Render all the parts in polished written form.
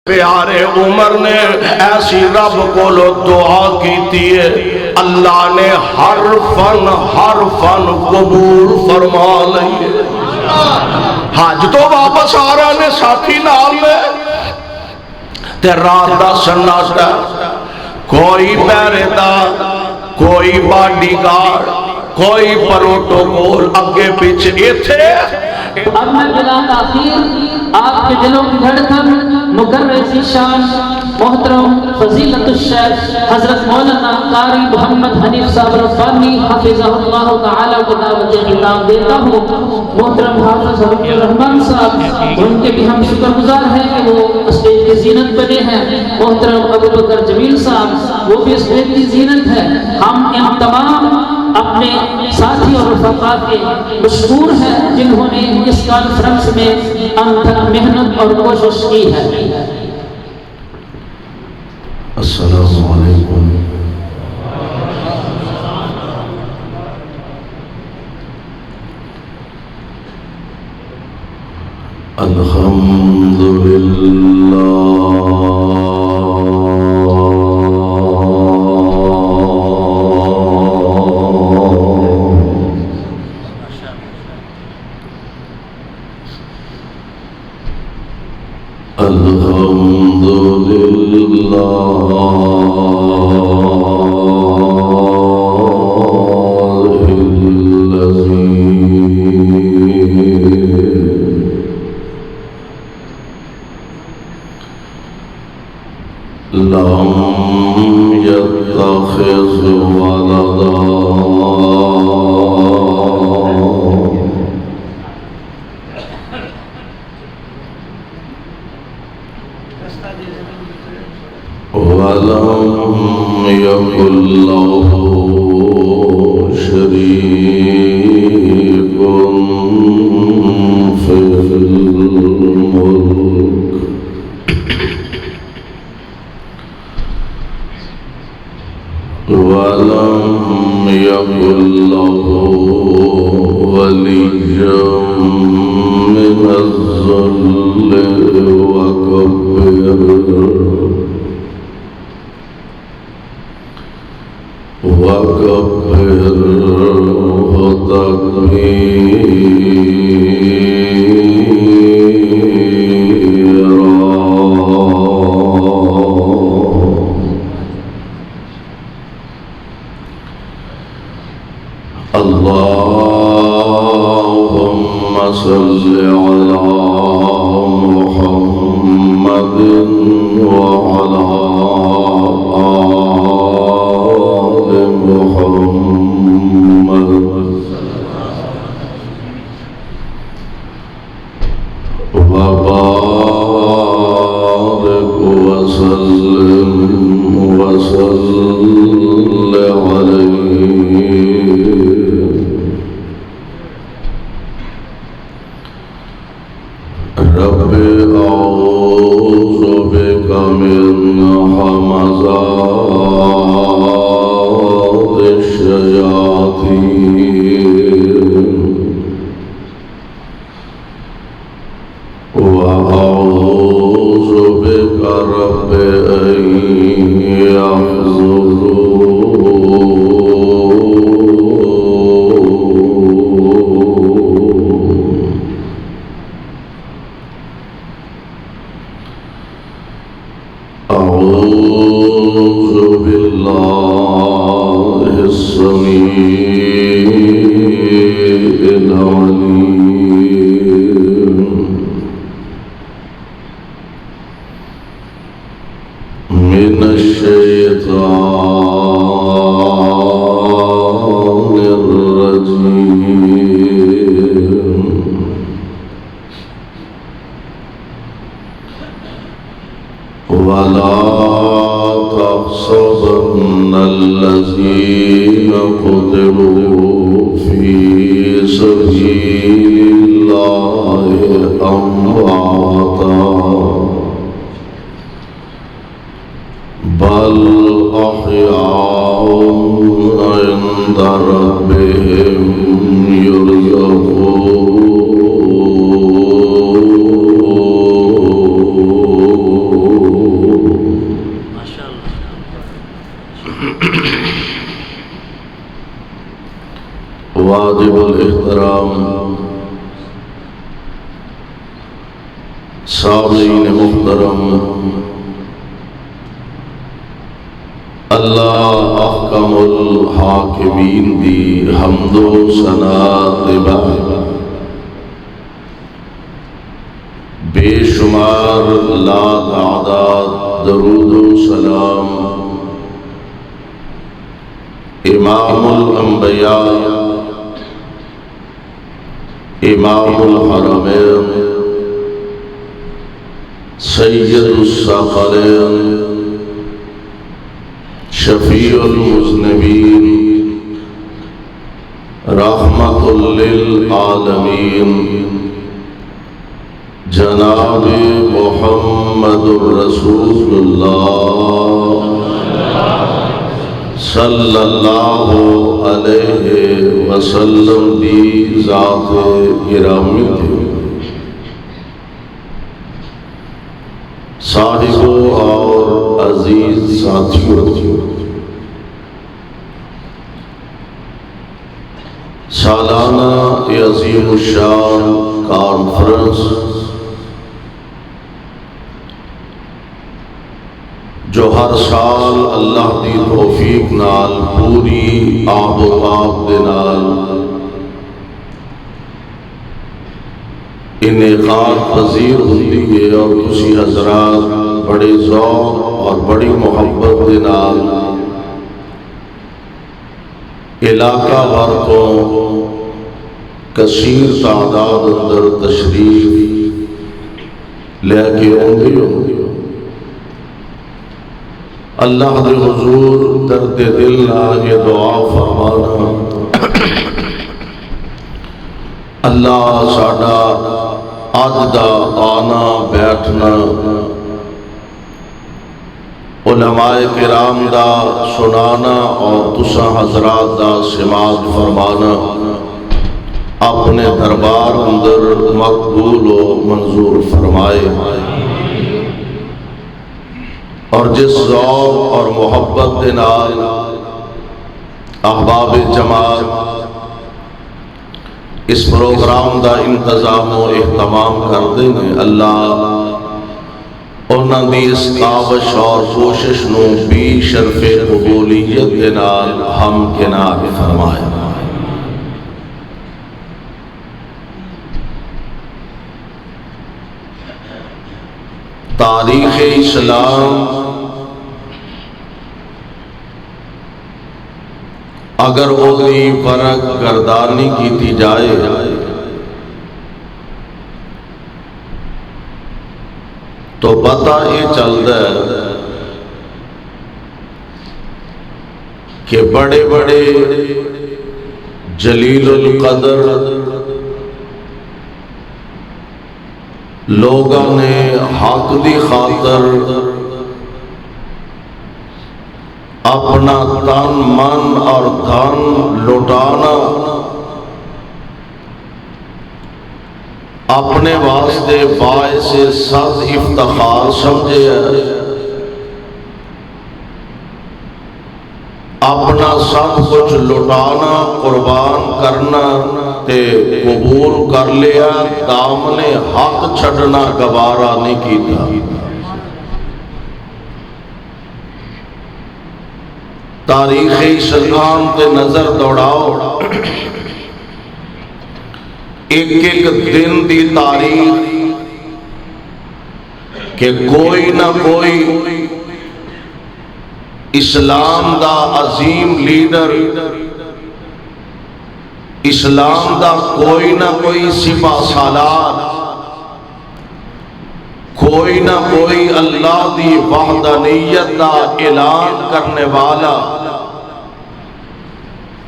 پیارے عمر نے ایسی رب کو لو دعا کی تیئے، اللہ نے ہر فن قبول فرما لئیے۔ حج تو واپس آ رہا نے ساتھی نال میں تے رات دا سناٹا، کوئی پہرے دار، کوئی باڈی گارڈ، کوئی پروٹوکول اگے پیچھے ایتھے۔ اب میں بلا تاخیر آپ کے دلوں کی دھڑکن مقرر شان محترم فضیلت الشیخ حضرت مولانا قاری محمد حنیف صاحب ربانی حفظہ اللہ تعالی کو دعوت خطاب دیتا ہوں۔ محترم حافظ حبیب الرحمن صاحب ان کے بھی ہم شکر گزار ہیں کہ وہ اسٹیج کی زینت بنے ہیں۔ محترم ابو بکر جمیل صاحب وہ بھی اسٹیج کی زینت ہے۔ ہم ان تمام اپنے ساتھی اور رفقا کے مشکور ہیں جنہوں نے اس کانفرنس میں انتھک محنت اور کوشش کی ہے۔ السلام علیکم۔ الحمدللہ واجب الاحترام سامعین محترم، اللہ احکم الحاکمین دی حمد و ثنا دے بے شمار لا تعداد درود و سلام امام الانبیاء امام الحرمین سید الثقلین شفیع المذنبین رحمت للعالمین جناب محمد الرسول اللہ صلی اللہ علیہ وسلم دی ذات گرامی تھی۔ صاحبوں اور عزیز ساتھیوں، سالانہ عظیم الشان کانفرنس جو ہر سال اللہ دی توفیق نال پوری آب و تاب دے نال انعقاد پذیر ہوتی ہے، اور تسی حضرات بڑے ذوق اور بڑی محبت دے نال علاقہ بھر تو کثیر تعداد اندر تشریف لے کے آندے ہو۔ اللہ دے حضور درد دل نال یہ دعا فرمانا، اللہ ساڈا اج دا آنا بیٹھنا علماء کرام دا سنانا اور تساں حضرات دا سماعت فرمانا اپنے دربار اندر مقبول و منظور فرمائے، اور جس ذوق اور محبت دے نال احباب جماعت اس پروگرام دا انتظام و اہتمام کردے نے، اللہ انہاں دی اس کاوش اور کوشش نو بھی شرف قبولیت دے نال ہم کنار فرمائے۔ تاریخ اسلام اگر وہی فرق گردانی کی جائے تو پتہ یہ چلتا ہے کہ بڑے بڑے جلیل القدر لوگوں نے حق دی خاطر اپنا تن من اور دھن لٹانا اپنے واسطے باعث صد افتخار سمجھے، اپنا سب کچھ لٹانا قربان کرنا تے قبول کر لیا، دامن حق چھڑنا گوارا نہیں کیتا۔ تاریخ اسلام تے نظر دوڑاؤ، ایک ایک دن دی تاریخ کہ کوئی نہ کوئی اسلام دا عظیم لیڈر، اسلام دا کوئی نہ کوئی سپاہ سالار، کوئی نہ کوئی اللہ دی وحدانیت دا اعلان کرنے والا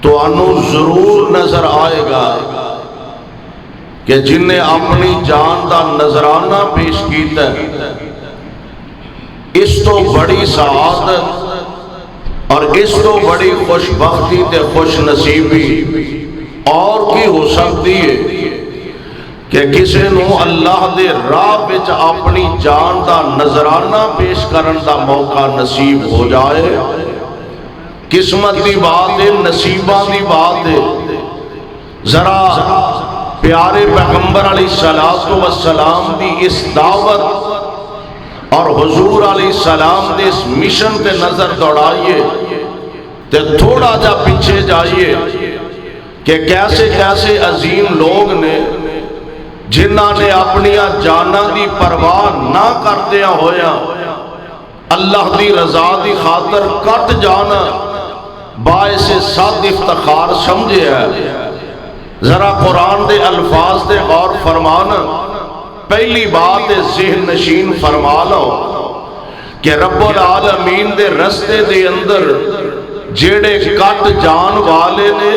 تو انہوں ضرور نظر آئے گا کہ جن نے اپنی جان دا نظرانہ پیش کیتا ہے، اس تو بڑی سعادت اور اس تو بڑی خوش بختی تے خوش نصیبی اور کی ہو سکتی ہے کہ کسی نو اللہ دے راہ وچ اپنی جان دا نظرانہ پیش کرن دا موقع نصیب ہو جائے۔ قسمت دی بات ہے، نصیبہ دی بات ہے، ذرا پیارے پیغمبر علیہ السلام دی اس دعوت اور حضور علیہ السلام دے اس مشن تے نظر دوڑائیے تے تھوڑا جا پیچھے جائیے کہ کیسے کیسے عظیم لوگ نے جنہاں نے اپنی جاناں دی پرواہ نہ کردیا ہویا اللہ دی رضا دی خاطر کٹ جانا باعث صد افتخار سمجھے ہے۔ ذرا قرآن دے الفاظ دے غور فرمانا، پہلی بات ذہن نشین فرما لو کہ رب العالمین دے رستے دے اندر جیڑے کٹ جان والے نے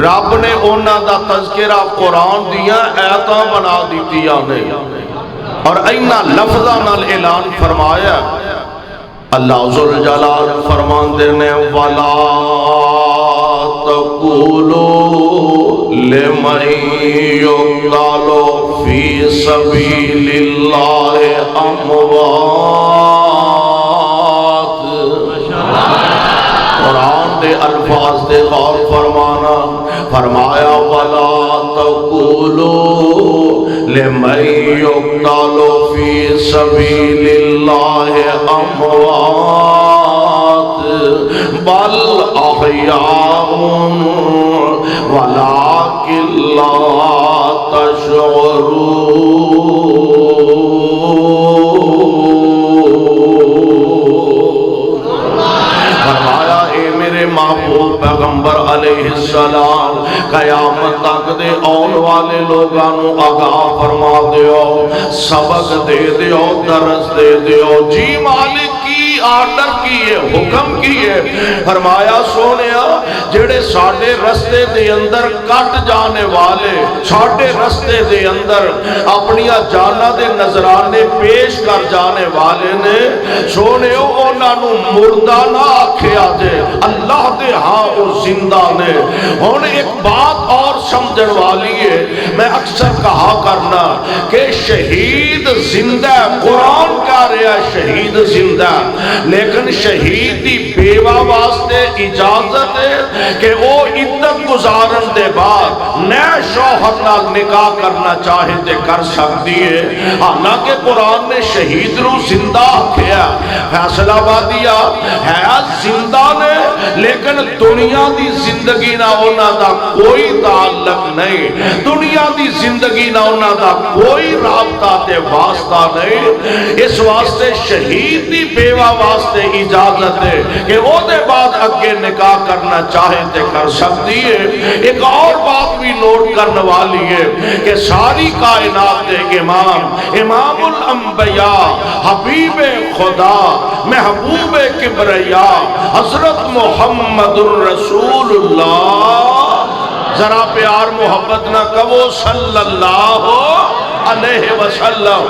رب نے اونا دا تذکرہ قرآن دیا ایتاں بنا دیتیا نے اور اینا لفظہ نال اعلان فرمایا۔ اللہ ذوالجلال فرمان دینے وَلَا تَقُولُوا لِمَنْ يُقْتَلُ فِي سَبِيلِ اللَّهِ أَمْوَاتٌ۔ قرآن دے الفاظ دے غور فرمانا، فرمایا وَلَا تَقُولُوا لِمَنْ يُقْتَلُ فِي سَبِيلِ اللَّهِ أَمْوَاتٌ بَلْ أَحْيَاءٌ وَلَكِنْ لَا تَشْعُرُونَ۔ محبوب پیغمبر علیہ السلام قیامت تک دے آن والے لوگانوں آگاہ فرما دیو، سبق دے دیو، درس دے دیو۔ جی مالک کی آرڈر کیے، حکم کیے، فرمایا سونیا جڑے ساڑھے رستے دے اندر کٹ جانے والے، ساڑھے رستے دے اندر اپنی جانا دے نظرانے پیش کر جانے والے نے سونیو انہوں مردہ نہ آکھیا دے، اللہ دے ہاں وہ زندہ نے۔ ہون ایک بات اور سمجھن والی ہے، میں اکثر کہا کرنا کہ شہید زندہ، قرآن کہہ رہا ہے شہید زندہ، لیکن شہیدی بیوہ واسطے اجازت ہے کہ وہ عدت گزارن دے بعد نئے شوہر نال نکاح کرنا چاہے تے کر سکتی ہے۔ حالانکہ قرآن نے شہید رو زندہ کیا، فیصلہ بادیا ہے زندہ نے، لیکن دنیا دی زندگی نہ ہونا دا کوئی تعلق نہیں، دنیا دی زندگی نہ ہونا دا کوئی رابطہ تے واسطہ نہیں۔ اس واسطے شہید دی بیوہ واسطے اجازت ہے کہ وہ دے بعد اگے نکاح کرنا چاہے تے کر سکتی ہے۔ ایک اور بات بھی نوٹ کرنے والی ہے کہ ساری کائنات دے امام الانبیاء، حبیب خدا، محبوب کبریا، حضرت محمد الرسول اللہ، ذرا پیار محبت نہ کہو صلی اللہ علیہ وسلم۔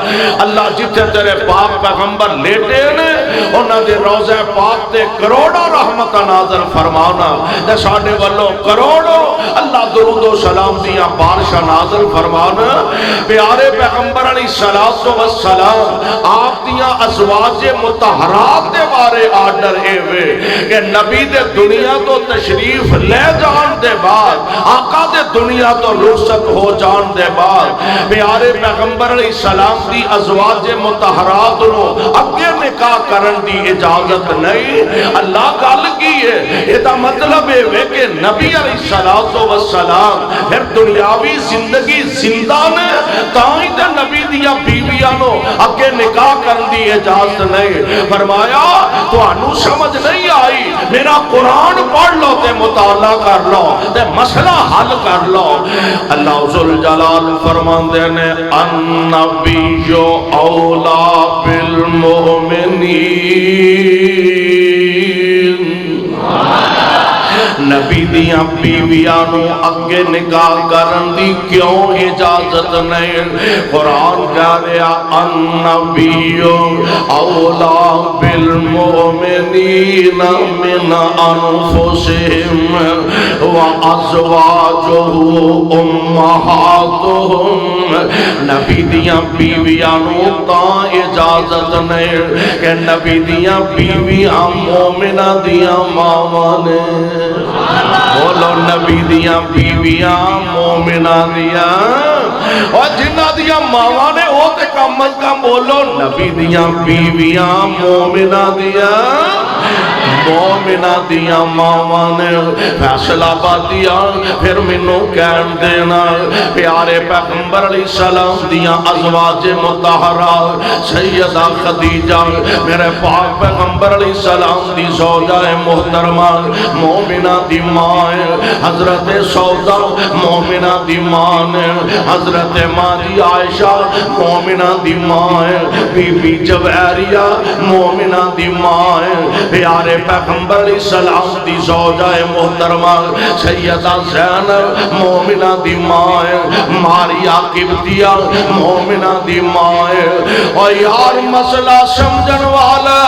اللہ جتنے تیرے پاک پیغمبر لیٹے نے انہاں دے روضہ پاک تے کروڑوں رحمت نازل فرمانا تے ساڈے والوں کروڑوں اللہ درود و سلام دیاں بارشاں نازل فرمانا۔ پیارے پیغمبر علیہ السلام آپ دیاں ازواج مطہرات دے بارے آرڈر ہوئے کہ نبی دے دنیا تو تشریف لے جان دے بعد، آقا دے دنیا تو رخصت ہو جان دے بعد، پیارے پیغمبر علیہ السلام دی ازواج مطہرات نو اگے نکاح کرن دی اجازت نہیں۔ اللہ گل کی ہے، یہ دا مطلب ہے کہ نبی علیہ السلام پھر دنیاوی زندگی زندہ نے، تاہی تے نبی دیا بیویاں نو اگے نکاح کرن دی اجازت نہیں۔ فرمایا تو انو سمجھ نہیں آئی، میرا قرآن پڑھ لو تے مطالعہ کر لو تے مسئلہ حل کر لو۔ اللہ ذوالجلال فرمان دینے النبی اولا بالمؤمنین، نبی دیاں بیویاں نو اگے نکاح کرن دی کیوں اجازت نہیں؟ قرآن کہہ رہا النبی اولا بالمؤمنین بالمؤمنین من انفسہم وازواجہ امہاتہم نبی دیاں بیویاں نو تاں اجازت نہیں کہ نبی دیاں بیویاں مومنہ دیاں ماواں نے بولو نبی دیاں بیویاں مومنہ دیاں اور جنہ دیاں ماواں نے وہ تے کم از کم بولو نبی دیاں بیویاں مومنہ دیاں مومنہ دیاں ماواں نے فیصلہ با دیا پھر منو کہن دینا پیارے پیغمبر علیہ السلام دیاں ازواج مطہرہ سیدہ خدیجہ میرے پاک پیغمبر علیہ السلام دی زوجہ محترمہ مومنہ دی ماں حضرت سودا مومنہ دی ماں حضرت ماں دی عائشہ مومنہ دی ماں بی بی جویریہ مومنہ دی ماں پیارے پیغمبر علیہ السلام دی زوجہ محترمہ سیدہ زینب مومنہ دی ماں ماریا قبطیہ مومنہ دی ماں اور یار مسئلہ سمجھن والا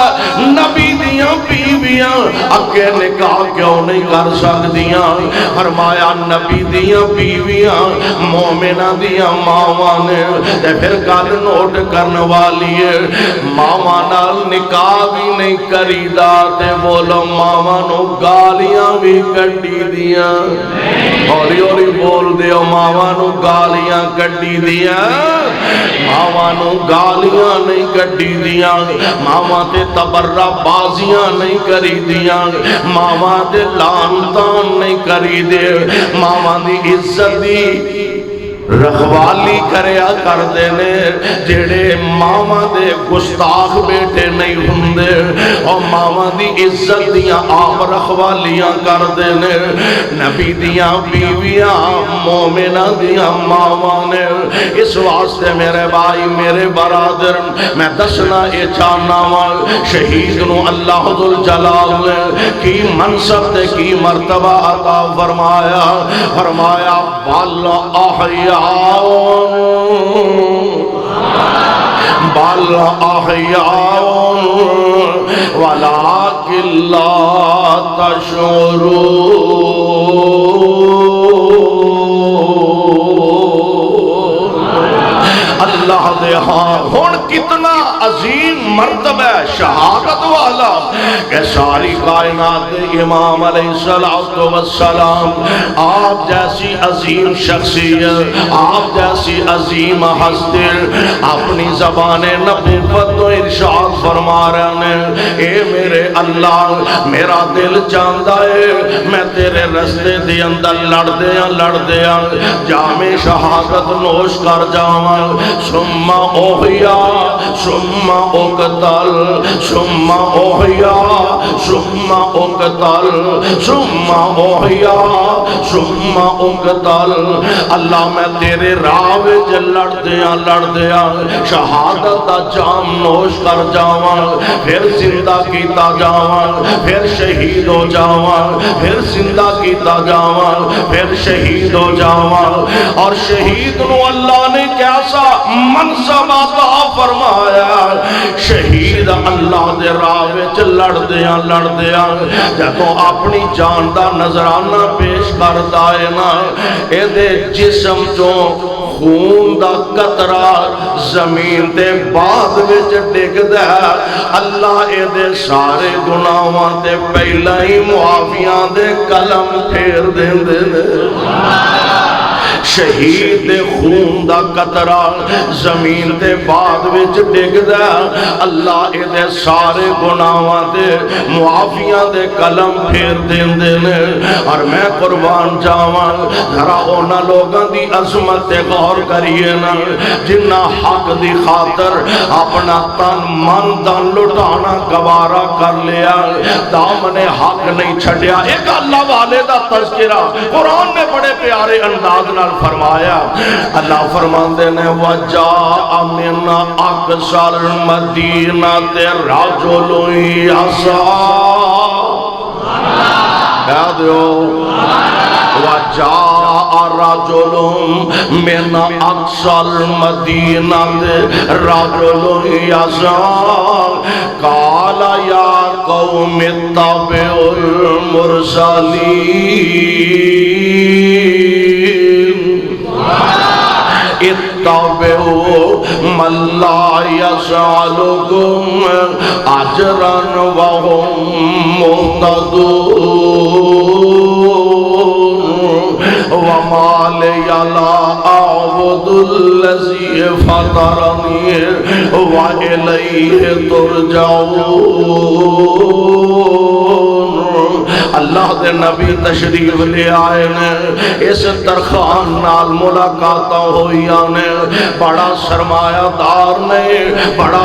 نبی دیاں بیویاں اگے نکاح کیوں نہیں کر سکدیاں فرمایا نبی دیاں بیویاں مومنہ دیاں ماواں نے تے پھر گل نوٹ کرن والی ہے ماواں نال نکاح بھی نہیں کریدا تے بولو ماواں نو گالیاں بھی کڈی دیاں ہولی ہولی بول دیو ماواں نو گالیاں کڈی دیاں ماواں نو گالیاں نہیں کڈی دیاں ماواں تے تبرہ بازیاں نہیں کری دیاں ماواں تے لانتان نہیں کری دے ماواں دی عزت دی رکھوالی کریا کر دینے جڑے ماما دے گستاخ بیٹے نہیں ہوندے اور ماما دی عزت دیاں آپ رکھوالیاں کر دینے نبی دیاں بیویاں مومنہ دیاں ماما نے اس واسطے میرے بھائی میرے برادر میں دسنا اے چاہنا ہوں شہید نو اللہ ذوالجلال نے کی منصب دے کی مرتبہ عطا فرمایا فرمایا بل احیا بل احیاء ولکن لا تشعرون اللہ دے ہاں ہون کتنا عظیم مرتبہ شہادت والا کہ ساری کائنات امام علیہ السلام آپ جیسی عظیم شخصیت آپ جیسی عظیم ہستی اپنی زبان نبوت و ارشاد فرما رہے ہیں اے میرے اللہ میرا دل چاہتا ہے میں تیرے رستے دے اندر لڑ دیا جامع شہادت نوش کر جاواں ثم اوحیا ثم اقتل ثم اوحیا ثم اقتل ثم اوحیا ثم اقتل اللہ میں تیرے راہ وچ لڑ دیا شہادت دا جام نوش کر جاواں پھر زندہ کیتا جاواں پھر شہید ہو جاواں پھر زندہ کیتا جاواں پھر شہید ہو جاواں اور شہید نو اللہ نے کیسا منصب عطا فرمایا شہید اللہ دے راہ وچ لڑ دیا جدوں اپنی جان دا نظرانہ پیش کردا ہے نا اے دے جسم چوں خون دا قطرہ زمین تے بعد وچ ڈگدا اللہ اے دے سارے گناہاں تے پہلا ہی معافیاں دے قلم پھیر دیندے نے شہید خون دا قطرہ زمین دے بعد وچ ڈگدا اللہ اے دے سارے گناہاں دے معافیاں دے قلم پھیر دیندے نے اور میں قربان جاواں ذرا انہاں لوگاں دی عظمت تے غور کریے نا جنہ حق دی خاطر اپنا تن من دن لٹانا گوارا کر لیا دامن حق نہیں چھڈیا ایک اللہ والے دا تذکرہ قرآن میں بڑے پیارے انداز نال فرمایا اللہ فرماندے نے وجاء من اقصى المدینہ رجل یسعی کہہ دیو وجاء رجل من اقصى المدینہ رجل یسعی قال یا انتم اتبعوا المرسلین اتبعوا من لا يسألكم اجرا وهم مهتدون وما لي لا اعبد الذي فطرني وإليه ترجعون اللہ دے نبی تشریف لے آئے نے اس ترخان نال ملاقاتاں ہوئیاں نے بڑا سرمایہ دار نے بڑا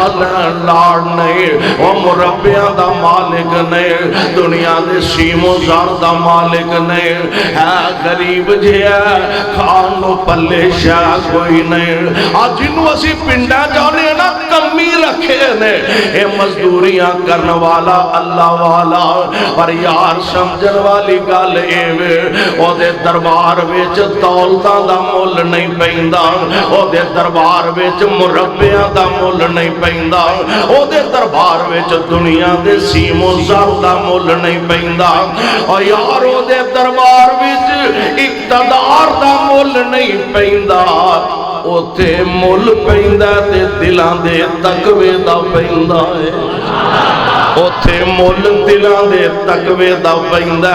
لاڑ نے وہ مربیاں دا مالک نے دنیا دے سیم و زار دا مالک نے ہے غریب جے ہے کھان نو پلے شاہ کوئی نہیں آج جنو اسی پنڈا جانے نا کمی رکھے نے اے مزدوریاں کرن والا اللہ والا پر یار سمجھن والی گل ایوے او دے دربار وچ دولتاں دا مول نہیں پیندا او دے دربار وچ مربیاں دا مول نہیں پیندا او دے دربار وچ دنیا دے سیم و زر دا مول نہیں پیندا او یار او دے دربار وچ اقتدار دا مول نہیں پیندا اوتے مول پیندا تے دلاں دے تقوی دا پیندا ہے اوتھے مول دلاں دے تقوی دا پیندا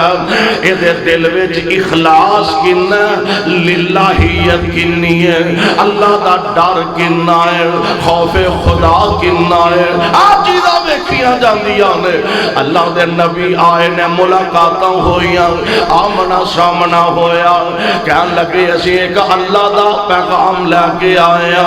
اے دے دل وچ اخلاص کنا للہیت کنی ہے اللہ دا ڈر کنا ہے خوف خدا کنا ہے آجیدہ ویکھیاں جاندیاں نے اللہ دے نبی آئے نے ملاقاتاں ہوئیاں آمنا سامنا ہویا کہن لگے اسی ایک اللہ دا پیغام لے کے آیا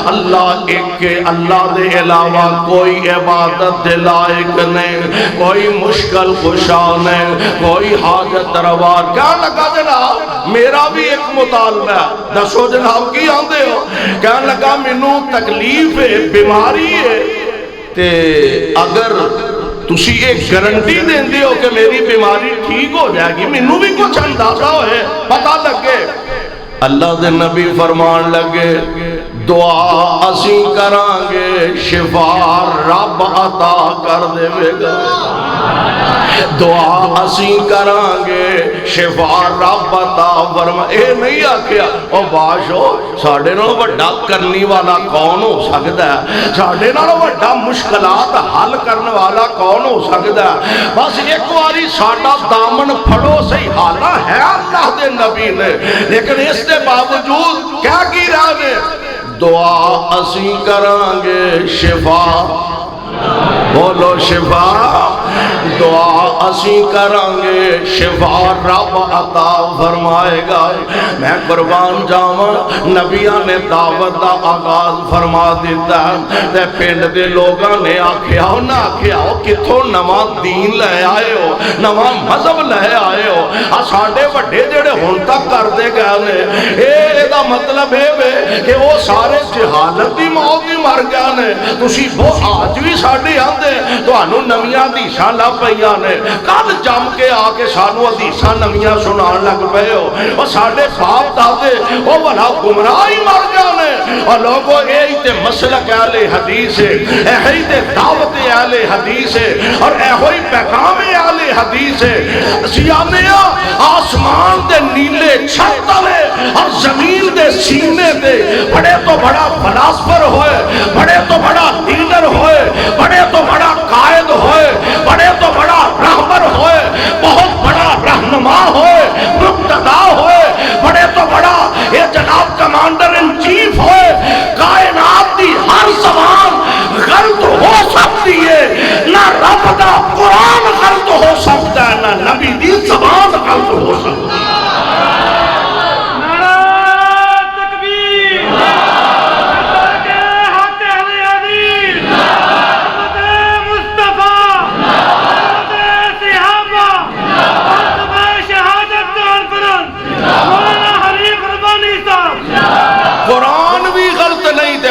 اللہ ایک کے اللہ دے علاوہ کوئی عبادت دلائق نہیں کوئی مشکل کشا نہیں کوئی حاجت روار کیا لگا جناب میرا بھی ایک مطالبہ ہے دسو جناب کی آندے ہو کیا لگا منو تکلیف ہے بیماری ہے تے اگر تسی ایک گارنٹی دین دے ہو کہ میری بیماری ٹھیک ہو جائے گی منو بھی کچھ اندازہ ہے پتہ لگے اللہ دے نبی فرمان لگے دعا اسی کرانگے شفا رب عطا کر دے گا دعا اسی کرانگے شفا رب عطا فرما اے نہیں آکھیا او باشو ساڑھے نو بڑا کرنی والا کون ہو سکتا ہے ساڑھے نو بڑا مشکلات حل کرنے والا کون ہو سکتا ہے بس ایک واری ساڑھا دامن پھڑو سے حالا ہے اللہ دے نبی نے لیکن اس دے باوجود کیا کی رہا نے دعا اسی کرانگے شفا بولو شفا دعا اسی کرانگے شفا رب عطا فرمائے گا میں قربان جاواں نبیاں نے دعوت دا آغاز فرما دیتا تے پنڈ دے لوگاں نے آکھیا ہو نہ آکھیا ہو کتھوں نواں دین لے آئے ہو نواں مذہب لے آئے ہو ساڈے وڈے جڑے ہن تک کردے گئے نے اے دا مطلب ہے کہ وہ سارے جہالت دی موت دی مر گئے نے تسی وہ آج بھی ساڈے آندے تانوں نویاں حدیثاں لا پئیاں نے کل جم کے آ کے سانو حدیثاں نویاں سنان لگ پئے ہو اور ساڈے باپ دادے او بھلا گمراہی مر گئے نے اور لوگوں یہی تے مسلک اہل حدیث ہے یہی تے دعوت اہل حدیث ہے اور یہی پیغام اہل حدیث ہے سیانیا آسمان دے نیلے چھت والے اور زمین دے سینے دے بڑے تو بڑا فلاسفر ہوئے بڑے تو بڑا لیڈر ہوئے بڑے تو بڑا قائد ہوئے بڑے تو بڑا رہبر ہوئے بہت بڑا رہنما ہوئے مقتدا ہوئے بڑے تو بڑا یہ جناب کمانڈر ان چیف ہوئے کائنات دی ہر زبان غلط ہو سکتی ہے نہ رب دا قرآن غلط ہو سکتا ہے نہ نبی دی زبان غلط ہو سکتا ہے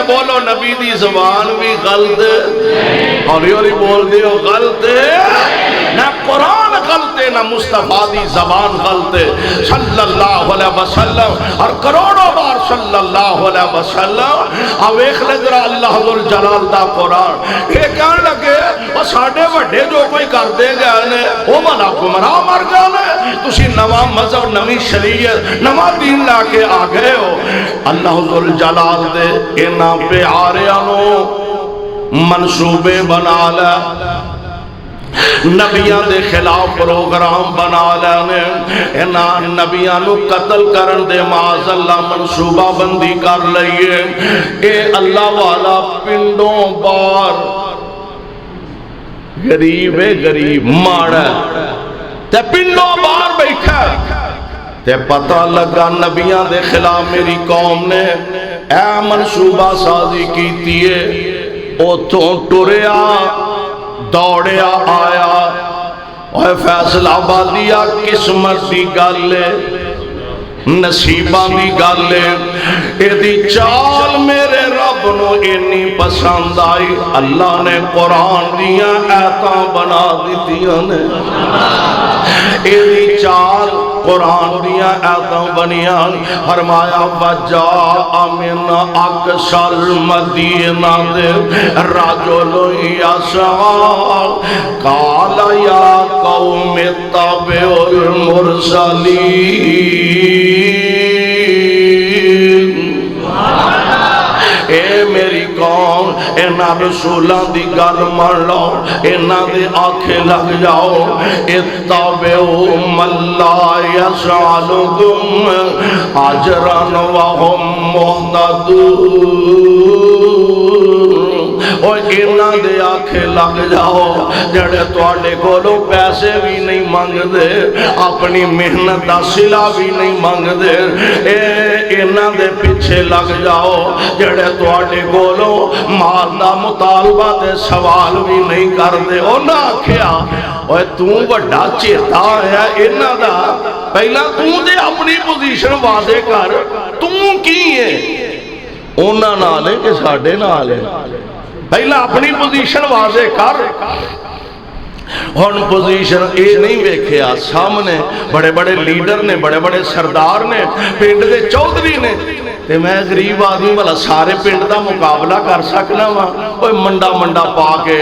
بولو نبی دی زبان بھی غلط ہولی ہولی بول دیو غلط نہ قرآن غلط نہ مصطفیٰ دی زبان غلط صلی اللہ علیہ وسلم اور کروڑوں بار صلی اللہ علیہ وسلم اب ایک لگرہ اللہ ذوالجلال دا قرآن یہ کہنے لگے وہ ساڈے وڈے جو کوئی کرتے گئے نے وہ بھلا گمراہ مر گئے نے تسی نواں مذہب نویں شریعت نواں دین لا کے آ گئے ہو اللہ ذوالجلال دے انہاں پیاریاں نو منصوبے بنا لے نبیاں دے خلاف پروگرام بنا لینے انہاں نبیاں نو قتل کرن دے معاذ اللہ منصوبہ بندی کر لئیے اے اللہ والا پنڈوں بار غریب غریب ماڑا تے پنڈوں بار بیٹھا تے پتہ لگا نبیاں دے خلاف میری قوم نے اے منصوبہ سازی کیتی ہے اوتھوں ٹریا دوڑیا آیا اوہ فیصل آبادیا قسمت دی گالے نصیبان دی گالے ایدی چال میرے رب نو انی پسند آئی اللہ نے قرآن دیا ایتاں بنا دیتیاں نے ایدی چال قرآن دیا ایتاں بنیاں فرمایا وجاء من اقصى المدینہ دے رجل یسعی قال یا قوم اتبعوا المرسلین اے میری قوم انہاں رسولاں دی گل مان لو انہاں دے آنکھیں لگ جاؤ اتبعوا من لا یسألکم اجرا وهم مہتدون اور انہاں دے آنکھیں لگ جاؤ جڑے تواڈے کولوں پیسے بھی نہیں مانگ دے اپنی محنت دا صلہ بھی نہیں مانگ دے انہاں دے پیچھے لگ جاؤ جڑے تواڈے کولوں مال دا مطالبہ تے سوال بھی نہیں کر دے انہاں آکھیا اوے تو بڑا چیتا ہے انہاں دا پہلا تو دے اپنی پوزیشن واضح کر تو کی ہے انہاں نال ہے کہ ساڈے نال ہے پہلا اپنی پوزیشن واضح کر ہن پوزیشن اے نہیں ویکھیا سامنے بڑے بڑے لیڈر نے بڑے بڑے سردار نے پنڈ دے چودھری نے تے میں غریب آدمی والا سارے پنڈ دا مقابلہ کر سکنا وا اوے منڈا منڈا پا کے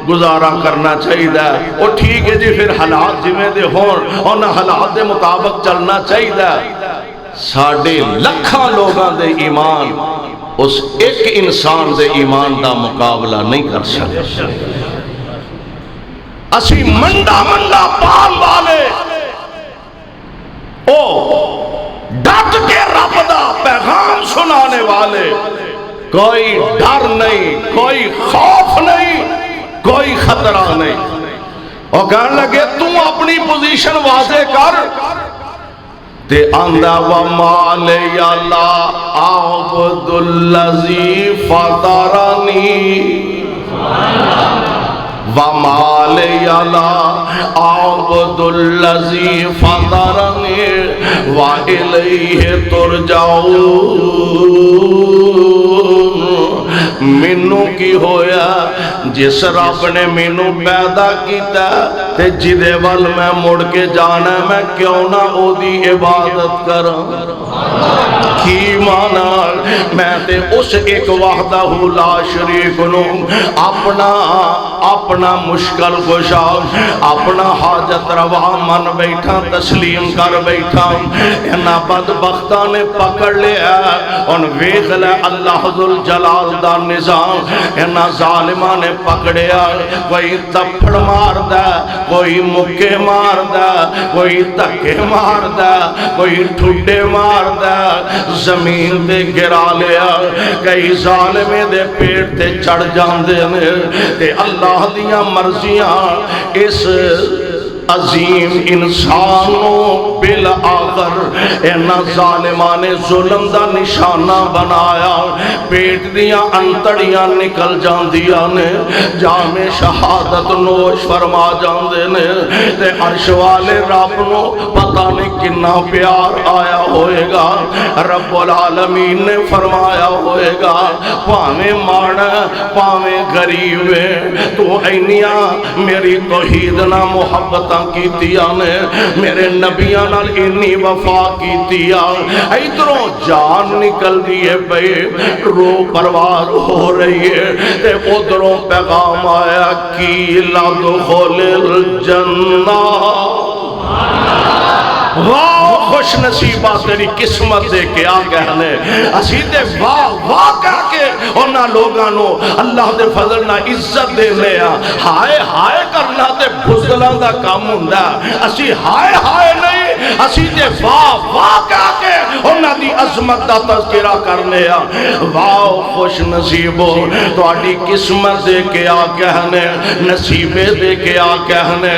گزارا کرنا چاہیے وہ ٹھیک ہے جی پھر حالات جویں دے ہون انہاں حالات دے مطابق چلنا چاہیے ساڈے لکھاں لوگاں دے ایمان اس ایک انسان دے ایمان دا مقابلہ نہیں کر سکتے اسی منڈا منڈا پان والے او ڈٹ کے رب دا پیغام سنانے والے کوئی ڈر نہیں کوئی خوف نہیں کوئی خطرہ نہیں اور کہنے لگے تو اپنی پوزیشن واضح کر تے آندہ وَمَا لِيَ لَا أَعْبُدُ الَّذِي فَطَرَنِي وَمَا لِيَ لَا أَعْبُدُ الَّذِي فَطَرَنِي وَإِلَيْهِ تُرْجَعُونَ مینوں کی ہویا جس رب نے مینوں پیدا کیتا تے جدے وال میں مڑ کے جانا میں کیوں نہ او دی عبادت کراں کی مانا میں تے اس ایک وحدہ لا شریک نو اپنا مشکل گشا اپنا حاجت روا من بیٹھا تسلیم کر بیٹھا انہاں بدبختاں نے پکڑ لیا ان ویکھ لے اللہ ذوالجلال دا نظام انہاں ظالماں نے پکڑیا کوئی تپڑ مار دا کوئی مکے مار دا کوئی دھکے مار دا کوئی ٹھڈے مار دا زمین دے گرا لیا کئی ظالمے دے پیٹ تے چڑھ جاندے نے تے اللہ دیاں مرضیاں اس عظیم انسانوں بالآخر انہاں ظالمان ظلم دا نشانہ بنایا پیٹ دیاں انتڑیاں نکل جاندیاں نے جامِ شہادت نوش فرما جاندے نے تے عرش والے رب نو پتہ نہیں کنا پیار آیا ہوئے گا رب العالمین نے فرمایا ہوئے گا پاویں ماڑا پاویں غریب تو اینیاں میری توحید نہ محبت کیتیاں نے میرے نبیاں نال انی وفا کیتی آ ادھروں جان نکل دیے پئے روح پروار ہو رہی ہے تے ادھروں پیغام آیا کی لدخل الجنہ واہ خوش نصیبہ تیری قسمت دے کے آ کہنے اسی تے واہ واہ کہہ کے انہاں لوگاں نو اللہ دے فضل نہ عزت دے لیا ہائے ہائے کرنا تے بزدلاں دا کام ہوندا اسی ہائے ہائے نہیں اسی تے واہ واہ کہہ کے انہاں دی عظمت دا تذکرہ کرنے واہ خوش نصیبو تہاڈی قسمت دے کے آ کہنے نصیبے دے کے آ کہنے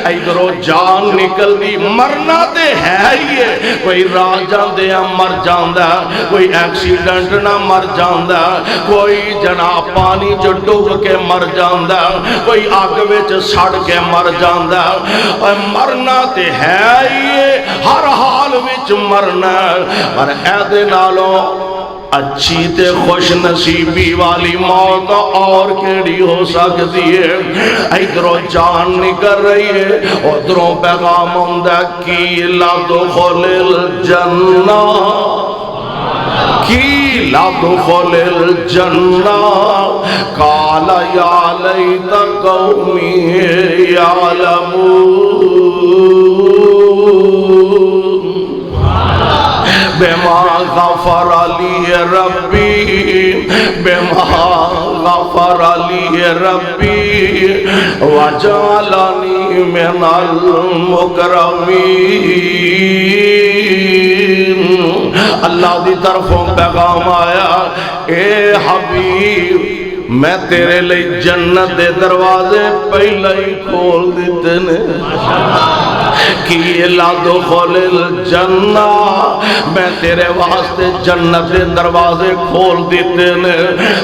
ادھروں جان نکل دی مرنا تے ہے ہی ہے کوئی راہ جاندے مر جاندا کوئی ایکسیڈنٹ نہ مر جاندا کوئی جناب پانی جو ڈوب کے مر جاندا کوئی آگ وچ سڑ کے مر جاندا مرنا تے ہے ہی ہے ہر حال وچ مرنا پر اے دے نالوں اچھی تے خوش نصیبی والی موت اور کیڑی ہو سکتی ہے ادھروں جان نکل رہی ہے ادھروں پیغام ہوندا کی لدخل الجنہ کی لدخل الجنہ قال یا لیت قومی یعلمون بما غفر لی ربی بما غفر لی ربی وجعلنی من المکرمین اللہ دی طرفوں پیغام آیا اے حبیب میں تیرے لئے جنت دے دروازے پہلے ہی کھول دیتے نے کہ لدخل الجنہ میں تیرے واسطے جنت دے دروازے کھول دیتے نے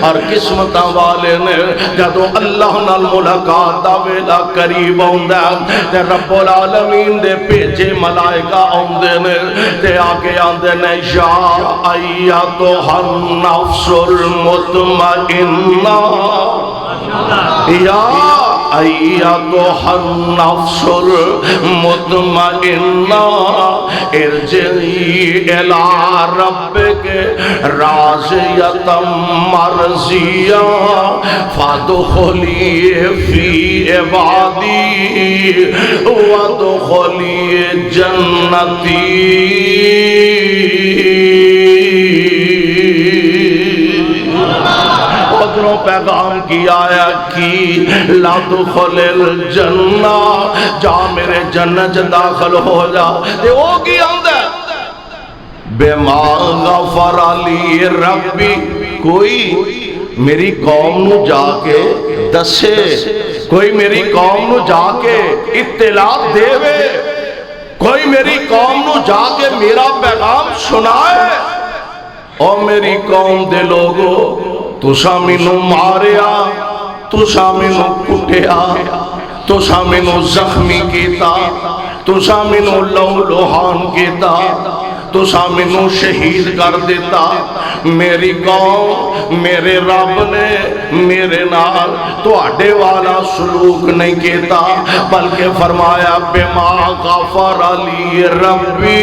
اور قسمتاں والے نے جدوں اللہ نال ملاقات دا ویلا قریب ہوندا تے رب العالمین دے بھیجے ملائکہ اوندے نے تے آکے آندے نے یا ایتھا النفس المطمئنہ یا ایتھا النفس المطمئنہ ارجعی الی ربک راضیۃ مرضیہ فادخلی فی عبادی وادخلی جنتی پیغام کی آیا کی لدخل الجنہ جا میرے جنت داخل ہو جا تے او کی آندہ بما غفر لی ربی کوئی میری قوم نو جا کے دسے کوئی میری قوم نو جا کے اطلاع دے وے کوئی میری قوم نو جا کے میرا پیغام سنائے او میری قوم دے لوگو تُسا مینو ماریا تُسا مینو کٹیا تُسا مینو زخمی کیتا تُسا مینو لو لوہان کیتا تُسا مینو شہید کر دیتا میری قوم میرے رب نے میرے نال تواڈے والا سلوک نہیں کیتا بلکہ فرمایا بما غفر لی ربی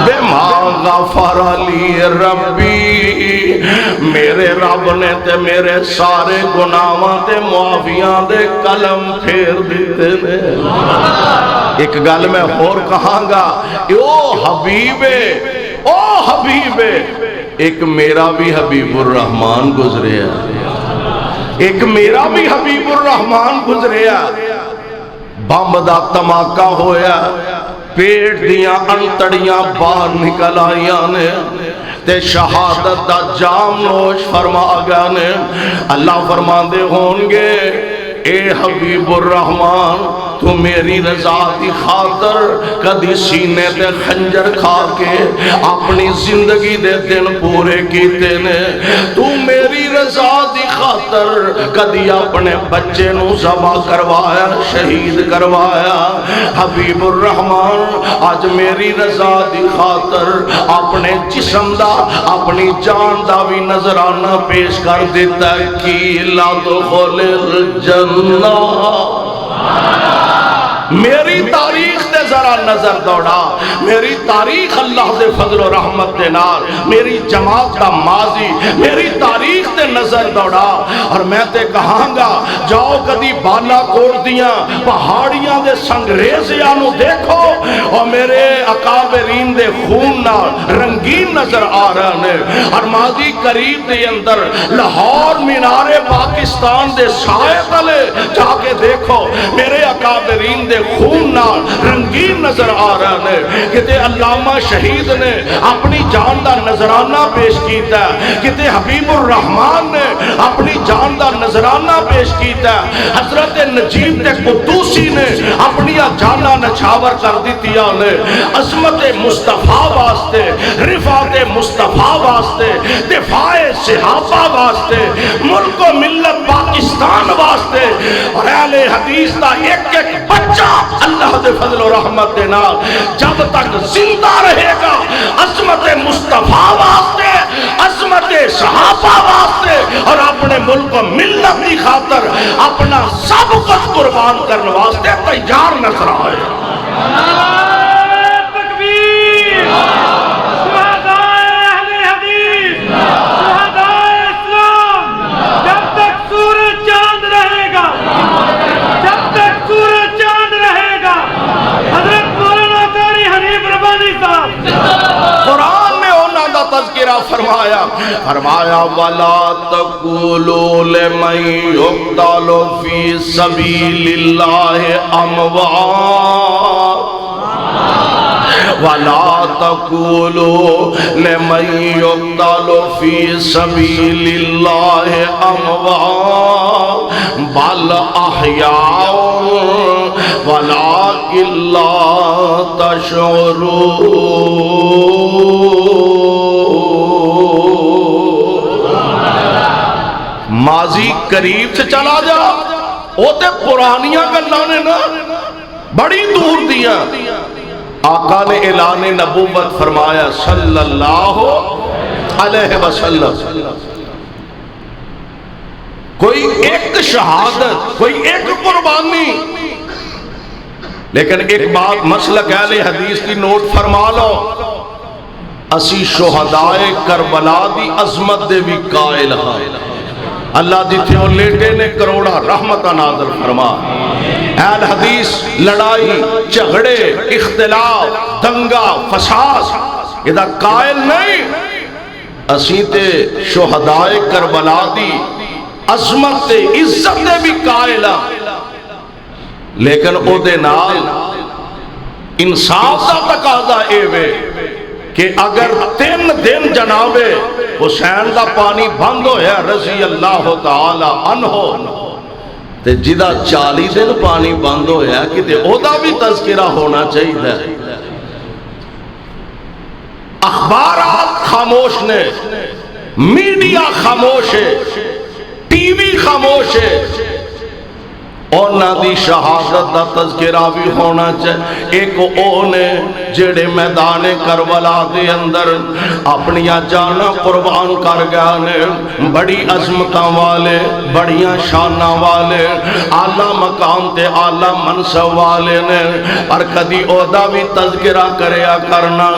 بما غفر لی ربی میرے رب نے تے میرے سارے گناہاں تے معافیاں دے قلم پھیر دیتے نے ایک گل میں اور کہاں گا او حبیبے ایک میرا بھی حبیب الرحمان گزرے ایک میرا بھی حبیب الرحمان گزرے بمب دا دھماکہ ہویا پیٹ دیاں انتڑیاں باہر نکل آئیاں نے تے شہادت دا جام نوش فرما گیا نے اللہ فرمان دے ہونگے اے حبیب الرحمان تو میری رضا دی خاطر کدی سینے تے خنجر کھا کے اپنی زندگی دے دن پورے کیتے نے تو میری رضا دی خاطر کدی اپنے بچے نو ذبح کروایا شہید کروایا حبیب الرحمان آج میری رضا دی خاطر اپنے جسم دا اپنی جان دا بھی نظرانہ پیش کر دیتا ہے کی لدخل الجنہ میری تاریخ تے ذرا نظر دوڑا، میری تاریخ اللہ دے فضل و رحمت دے نال، میری جماعت دا ماضی، میری تاریخ تے نظر دوڑا، اور میں تے کہاں گا جاؤ کدی بالا کوٹ دیاں پہاڑیاں دے سنگریزیاں نو دیکھو، اور میرے اکابرین دے خون نال رنگین نظر آ رہے ہیں، اور ماضی قریب دے اندر لاہور مینار پاکستان دے سائے تلے جا کے دیکھو، میرے اکابرین دے خون نال رنگین نظر آ رہے ہیں، کتے علامہ شہید نے اپنی جان دا نظرانہ پیش کیتا ہے، کتے حبیب الرحمن نے اپنی جان دا نظرانہ پیش کیتا ہے، حضرت نجیب تے قدوسی نے اپنی جانہ نچھاور کر دیتیا نے عظمت مصطفیٰ واسطے، رفعت مصطفیٰ واسطے، دفاع صحابہ واسطے، ملک و ملت پاکستان واسطے، اور اہل حدیث دا ایک ایک بچہ اللہ دے فضل و رحمت دے نال جب تک زندہ رہے گا عظمت مصطفیٰ واسطے، عظمت صحابہ واسطے، اور اپنے ملک و ملت کی خاطر اپنا سب کچھ قربان کرنے واسطے تیار نظر آئے۔ تکبیر، شہدائے اہل حدیث، شہدائے اسلام، جب تک سورج چاند رہے گا، جب تک سورج چاند رہے گا، حضرت مولانا قاری حنیف ربانی صاحب قرآن میں انہاں دا تذکرہ فرمایا، وَلَا تَقُولُوا لِمَن يُقْتَلُ فِي سَبِيلِ اللَّهِ أَمْوَاتٌ، وَلَا تَقُولُوا لِمَن يُقْتَلُ فِي سَبِيلِ اللَّهِ أَمْوَاتٌ بَلْ أَحْيَاءٌ وَلَكِن لَّا تَشْعُرُونَ۔ ماضی قریب سے چلا جا، وہ تے پرانیاں گلاں نے نا بڑی دور دیاں۔ آقا نے اعلان نبوت فرمایا صلی اللہ علیہ وسلم، کوئی ایک شہادت، کوئی ایک قربانی، لیکن ایک بات مسلک اہل حدیث کی نوٹ فرما لو، اسی شہدائے کربلا دی عظمت دے بھی قائل ہیں۔ اللہ جتھے وہ لیٹے نے کروڑا رحمتہ نازل فرما۔ اہل حدیث لڑائی، جھگڑے، اختلاف، دنگا، فساد یہ دا قائل نہیں، اسی تے شہدائے کربلا دی عظمت تے عزت دے بھی قائل ہیں، لیکن او دے نال انصاف دا تقاضا اے وے کہ اگر 3 دن جناب حسین دا پانی بند ہویا رضی اللہ تعالی عنہ تے جدا 40 دن پانی بند ہویا کہ او دا بھی تذکرہ ہونا چاہیے۔ اخبارات خاموش نے، میڈیا خاموش ہے، ٹی وی خاموش ہے، اونا دی شہادت دا تذکرہ بھی ہونا چاہے۔ ایک اونے جڑے میدان کربلا دے اندر اپنی جانا قربان کر گیا نے، بڑی عظمتاں والے، بڑیاں شاناں والے، اعلیٰ مقام تے اعلیٰ منصب والے نے، اور کدی اودا بھی تذکرہ کریا کرنا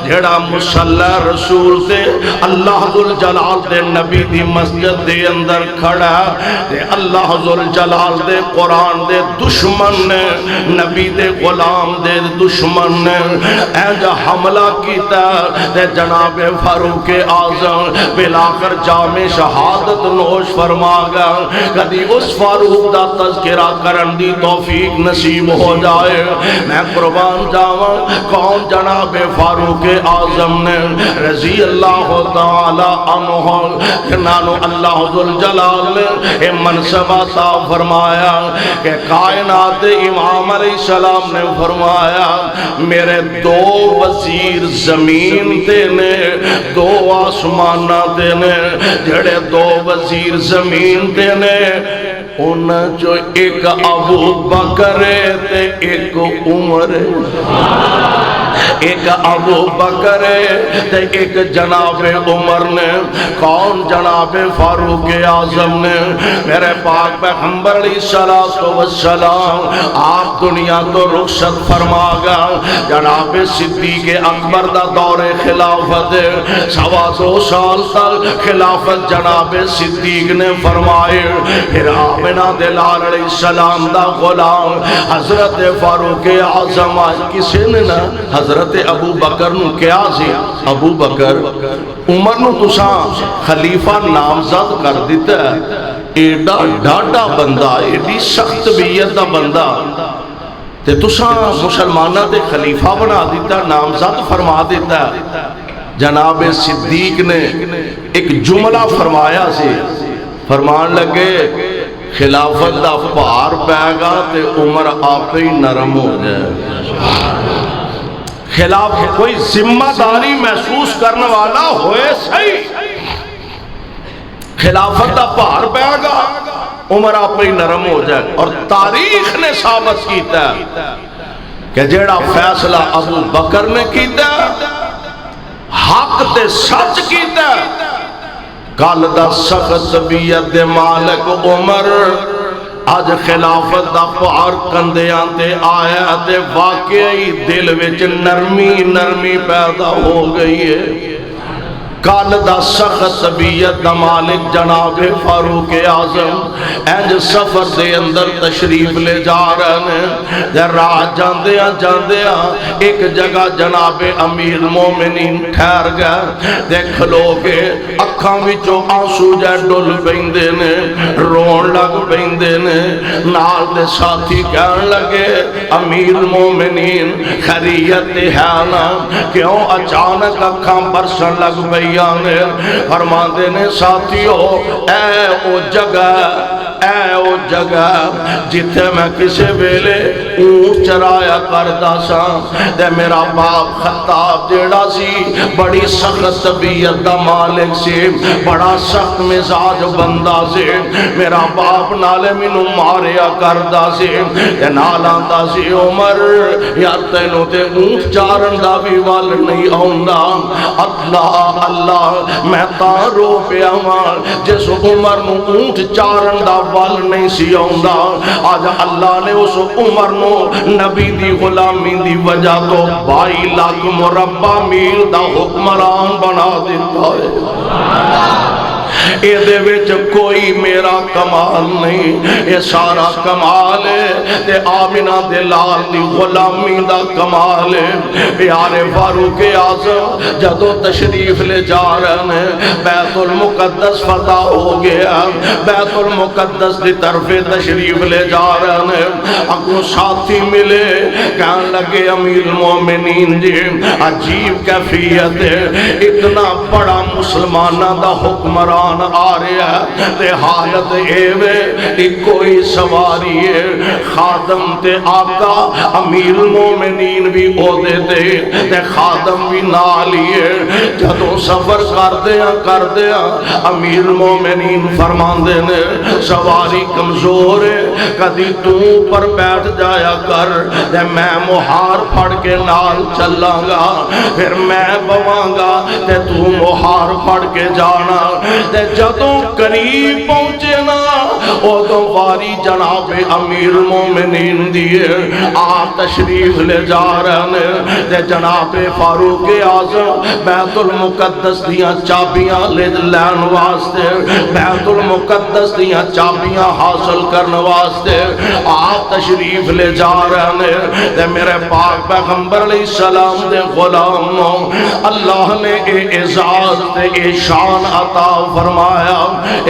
جڑا مصلی رسول تے اللہ ذوالجلال دے نبی دی مسجد دے اندر کھڑا تے اللہ ذوالجلال دے قرآن دے دشمن نے، نبی دے غلام دے دشمن نے ایجا حملہ کیتا تے جناب فاروق اعظم بلاخر جامع شہادت نوش فرما گا۔ کدی اس فاروق دا تذکرہ کرن دی توفیق نصیب ہو جائے، میں قربان جاواں کون جناب فاروق اعظم نے رضی اللہ تعالی عنہ، جنانو اللہ ذوالجلال نے اے منصب عطا فرمایا کہ کائنات امام علیہ السلام نے فرمایا میرے 2 وزیر زمین دینے 2 آسمانہ دینے، جڑے 2 وزیر زمین دینے انہاں جو ایک ابو بکر تے ایک عمر، ایک ابو بکر تے ایک جناب عمر نے. کون؟ جناب فاروق اعظم نے. میرے پاک پیغمبر علیہ السلام آپ دنیا تو رخصت فرما گا. جناب صدیق اکبر دا دور خلافت 2.25 سال تک خلافت جناب صدیق نے فرمائے. پھر آمنہ دلال علیہ السلام دا غلام حضرت فاروق اعظم کسی نے نا حضرت ابو بکر نو کیا سی؟ ابو بکر عمر نو تساں خلیفہ نامزد کر دیتا ہے. ایڈا ڈاڈا بندہ، ایڈی سخت طبیعت دا بندہ تے تساں مسلمانہ دے خلیفہ بنا دیتا، نامزد فرما دیتا. جناب صدیق نے ایک جملہ فرمایا سی. فرمان لگے خلافت دا پار پائے گا تے عمر آپ ہی نرم ہو جائے. خلاف کوئی ذمہ داری محسوس کرنے والا ہوئے صحیح، خلافت دا پار پائے گا عمر آپ ہی نرم ہو جائے. اور تاریخ نے ثابت کیتا ہے کہ جیڑا فیصلہ ابو بکر نے کیتا حق تے سچ کیتا. کل دا سخت طبیعت دے مالک عمر آج خلافت دا پار کندیاں تے آیا تے واقعی دل وچ نرمی پیدا ہو گئی ہے. کال دا سخت طبیعت دا مالک جناب فاروق اعظم اینج سفر دے اندر تشریف لے جا رہے ہیں. راہ جاندیاں ایک جگہ جناب امیر المومنین ٹھہر گئے. دیکھ لو کہ اکھاں وچوں آنسو جے ڈل پیندے نے، رون لگ پیندے نے. نال دے ساتھی کہن لگے امیر المومنین خیریت ہے نا؟ کیوں اچانک اکھاں برسن لگ پئی؟ فرماندے نے ساتھیو اے او جگہ جتھے میں کسے ویلے اونٹ چرایا کردا سا تے میرا باپ خطاب جیڑا سی بڑی سخت طبیعت دا مالک سی، بڑا سخت مزاج بندہ سی. میرا باپ نالے مینوں ماریا کردا سی تے نال آندا سی عمر یار تینوں تے اونٹ چارن دا بھی ول نہیں آوندا. اللہ میں تاں رو پیا ہاں جس عمر نو اونٹ چارن دا ول نہیں سی آوندا. آج اللہ نے اس عمر نو نبی دی غلامی دی وجہ تو 22 لاکھ مربع میل دا حکمران بنا دیتا ہے. اے دے وچ کوئی میرا کمال نہیں، اے سارا کمال ہے تے آمنہ دلال دی غلامی دا کمال ہے. پیارے فاروق اعظم جدو تشریف لے جا رہے ہیں بیت المقدس فتح ہو گیا. بیت المقدس دی طرف تشریف لے جا رہے ہیں. اگوں ساتھی ملے کہنے لگے امیر المومنین جی عجیب کیفیت ہے، اتنا بڑا مسلمانہ دا حکمران آ رہا ہے تے حالت ایوے کوئی سواری ہے. خادم تے آقا امیر المومنین بھی او دے تے خادم بھی نالی ہے. جدوں سفر کر دیا امیر المومنین فرماندے نے سواری کمزور ہے، کدی تو پر بیٹھ جایا کر تے میں مہار پھڑ کے نال چلاں گا، پھر میں بواں گا تے تو مہار پھڑ کے جانا. جدوں قریب پہنچے نا ادوں واری جناب امیر المومنین دیے آپ تشریف لے جا رہے ہیں. جناب فاروق اعظم بیت المقدس دیاں چابیاں لین واسطے، بیت المقدس دیاں چابیاں حاصل کرنے واسطے آپ تشریف لے جا رہے ہیں. میرے پاک پیغمبر علیہ السلام دے غلاموں اللہ نے اے اعزاز تے اے شان عطا فرمایا،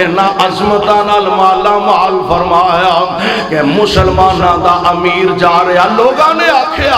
اینا عظمتاں نال مالا مال فرمایا کہ مسلمانہ دا امیر جا رہا. لوگاں نے آکھیا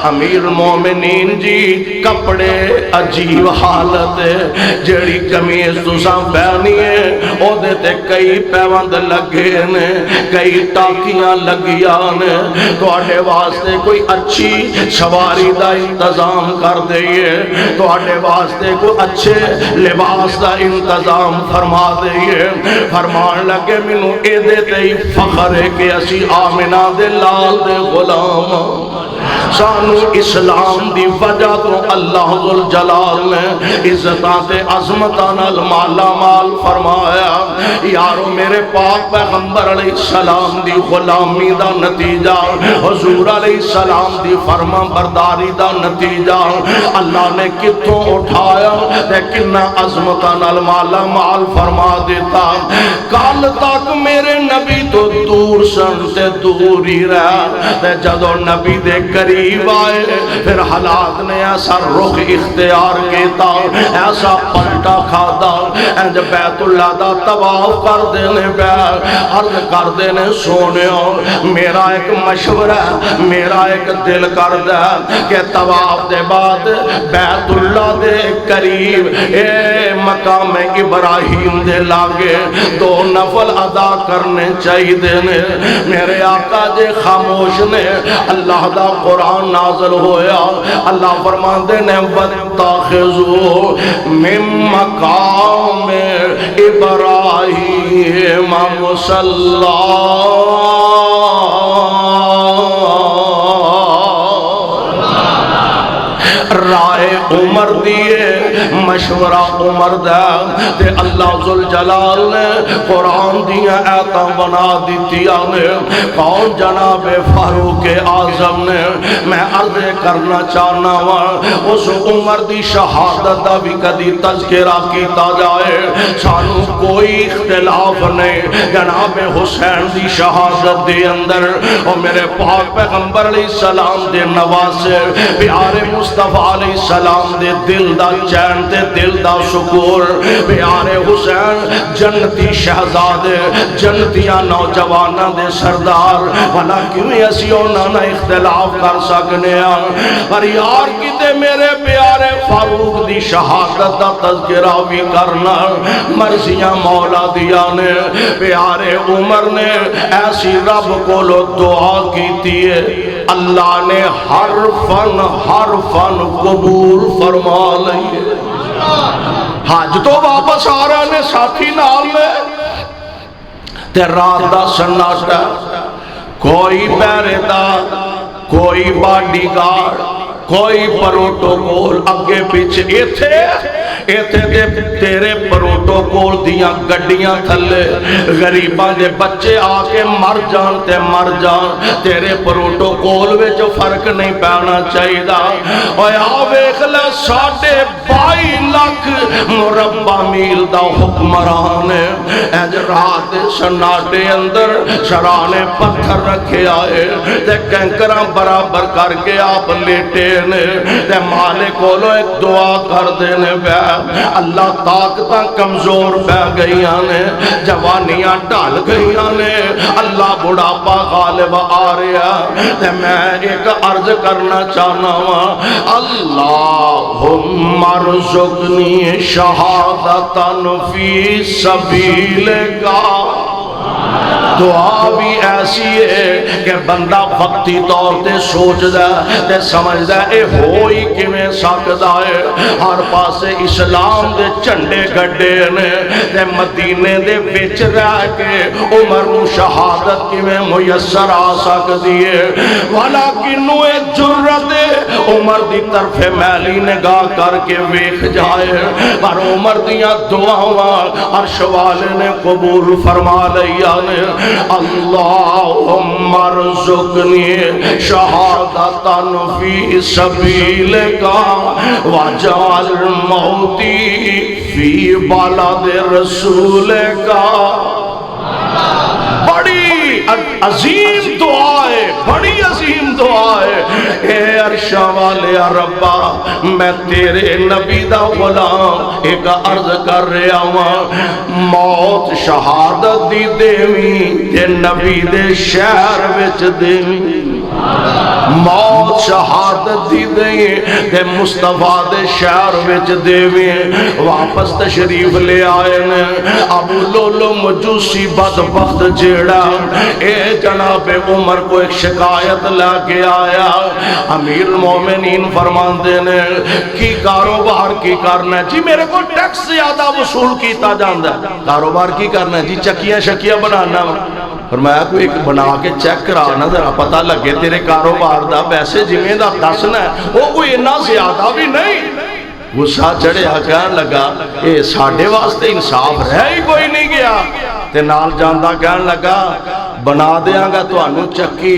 امیر مومنین جی کپڑے عجیب حالت ہے، جڑی قمیض تساں پہنی ہے او دے تے کئی پیوند لگے نے، کئی ٹاکیاں لگیاں نے. تواڈے واسطے کوئی اچھی سواری دا انتظام کر دئیے، تواڈے واسطے کوئی اچھے لباس دا انتظام فرما دئیے. فرمان لگے مینوں اے دے تے فخر ہے کہ اسی آمنہ دے لال دے غلام. سانو اسلام دی وجہ تو اللہ ذوالجلال نے عزتاں تے عظمتاں نال مالا مال فرمایا. یارو میرے پاک پیغمبر علیہ السلام دی غلامی دا نتیجہ، حضور علیہ السلام دی فرما برداری دا نتیجہ اللہ نے کتوں اٹھایا تے کنا عظمتاں نال مالا مال فرما دیتا. کل تک میرے نبی تو دور سن تے دور ہی رہا تے جدو نبی دے قریب آئے پھر حالات نے ایسا رخ اختیار کیتا، ایسا پلٹا کھادا. انج بیت اللہ دا طواف کر دینے پہ عرض کر دینے سونیو میرا ایک مشورہ میرا ایک دل کر دے کہ طواف دے بعد بیت اللہ دے قریب اے مقام ابراہیم دے لاگے 2 نفل ادا کرنے چاہیے دینے. میرے آقا جے خاموش نے اللہ دا قرآن نازل ہویا. اللہ فرمان دینے وَاتَّخِذُوا مِن مَّقَامِ ابراہیم مصلی. رائے عمر دیے مشورہ عمر دا تے اللہ ذوالجلال نے قرآن دیا ایتاں بنا دیتیا نے. کون جناب فاروق اعظم نے. میں عرض کرنا چاہنا ہوں اس عمر دی شہادت دا بھی کدی تذکرہ کیتا جائے. سانو کوئی اختلاف نہیں جناب حسین دی شہادت دے اندر اور میرے پاک پیغمبر علیہ السلام دے نواسے پیارے مصطفیٰ علیہ السلام دے دل دا چین تے دل دا شکور. پیارے حسین جنتی شہزادے جنتیاں نوجواناں دے سردار بھلا کیویں اسی انہاں نہ اختلاف کر سکنے ہیں. پر یار کتے میرے پیارے فاروق دی شہادت دا تذکرہ بھی کرنا مرضیاں مولا دیا نے. پیارے عمر نے ایسی رب کو لو دعا کیتی ہے اللہ نے حرفاً قبول فرما لئیے. حج تو واپس آ رہے نے ساتھی نال میں تے رات دا سناٹا کوئی پہرے دار کوئی باڈی گارڈ کوئی پروٹوکول اگے پیچھے ایتھے دے تیرے پروٹوکول دیاں گڈیاں تھلے غریباں دے بچے آ کے مر جان تے مر جان تیرے پروٹوکول وچ فرق نہیں پینا چاہیے. اوے آ ویکھ لے 22.5 لاکھ مربع میل دا حکمران اج رات سناٹے اندر شرانے پتھر رکھے آئے تے کنکراں برابر کر کے آپ لیٹے نے تے مالک کولو ایک دعا کر دینے پہ اللہ طاقتاں کمزور پہ گئیاں نے جوانیاں ڈال گئیاں نے اللہ بڑھاپا غالب آ رہا تے میں ایک عرض کرنا چاہنا ہوں اللہم ارزقنی شہادتاً فی سبیلک. دعا بھی ایسی ہے کہ بندہ وقتی طور تے سوچ دا تے سمجھ دا اے ہوئی کیویں سکدا ہے. ہر پاسے اسلام دے جھنڈے گڈے نے تے مدینے دے وچ رہ کے عمر نو شہادت کیویں میسر آ سکدی ہے. ولیکن اے جرت عمر دی طرف میلی نگاہ کر کے ویکھ جائے پر عمر دیاں دعاواں عرش والے نے قبول فرما لیا نے. اللہم ارزقنی شہادتاً فی سبیلک واجعل موتی فی بلد رسولک. بڑی عظیم دعا ہے بڑی عظیم دعا ہے. اے عرشہ والے ربا میں تیرے نبی دا غلام ایک عرض کر رہا ہوں موت شہادت دی دیویں تے نبی دے شہر وچ دیویں. موت شہادت دی دیں تے مصطفیٰ دے شہر وچ دیویں. واپس تشریف لے آئے نے ابو لولو مجوسی بدبخت جیڑا اے جناب عمر کو ایک شکایت لے کے آیا. امیر المومنین فرماندے نے کی کاروبار کی کرنا ہے جی میرے کو ٹیکس زیادہ وصول کیتا جاندا ہے. کاروبار کی کرنا ہے جی چکیاں شکیاں بنانا فرمایا کوئی ایک بنا کے چیک کرا نا ذرا پتہ لگے تیرے کاروبار دا ویسے جویں دا دسنا ہے وہ کوئی اتنا زیادہ بھی نہیں. غصہ چڑھیا کہنے لگا اے ساڈے واسطے انصاف رہ ہی کوئی نہیں گیا. تے نال جاندا کہنے لگا بنا دیاں گا تانوں چکی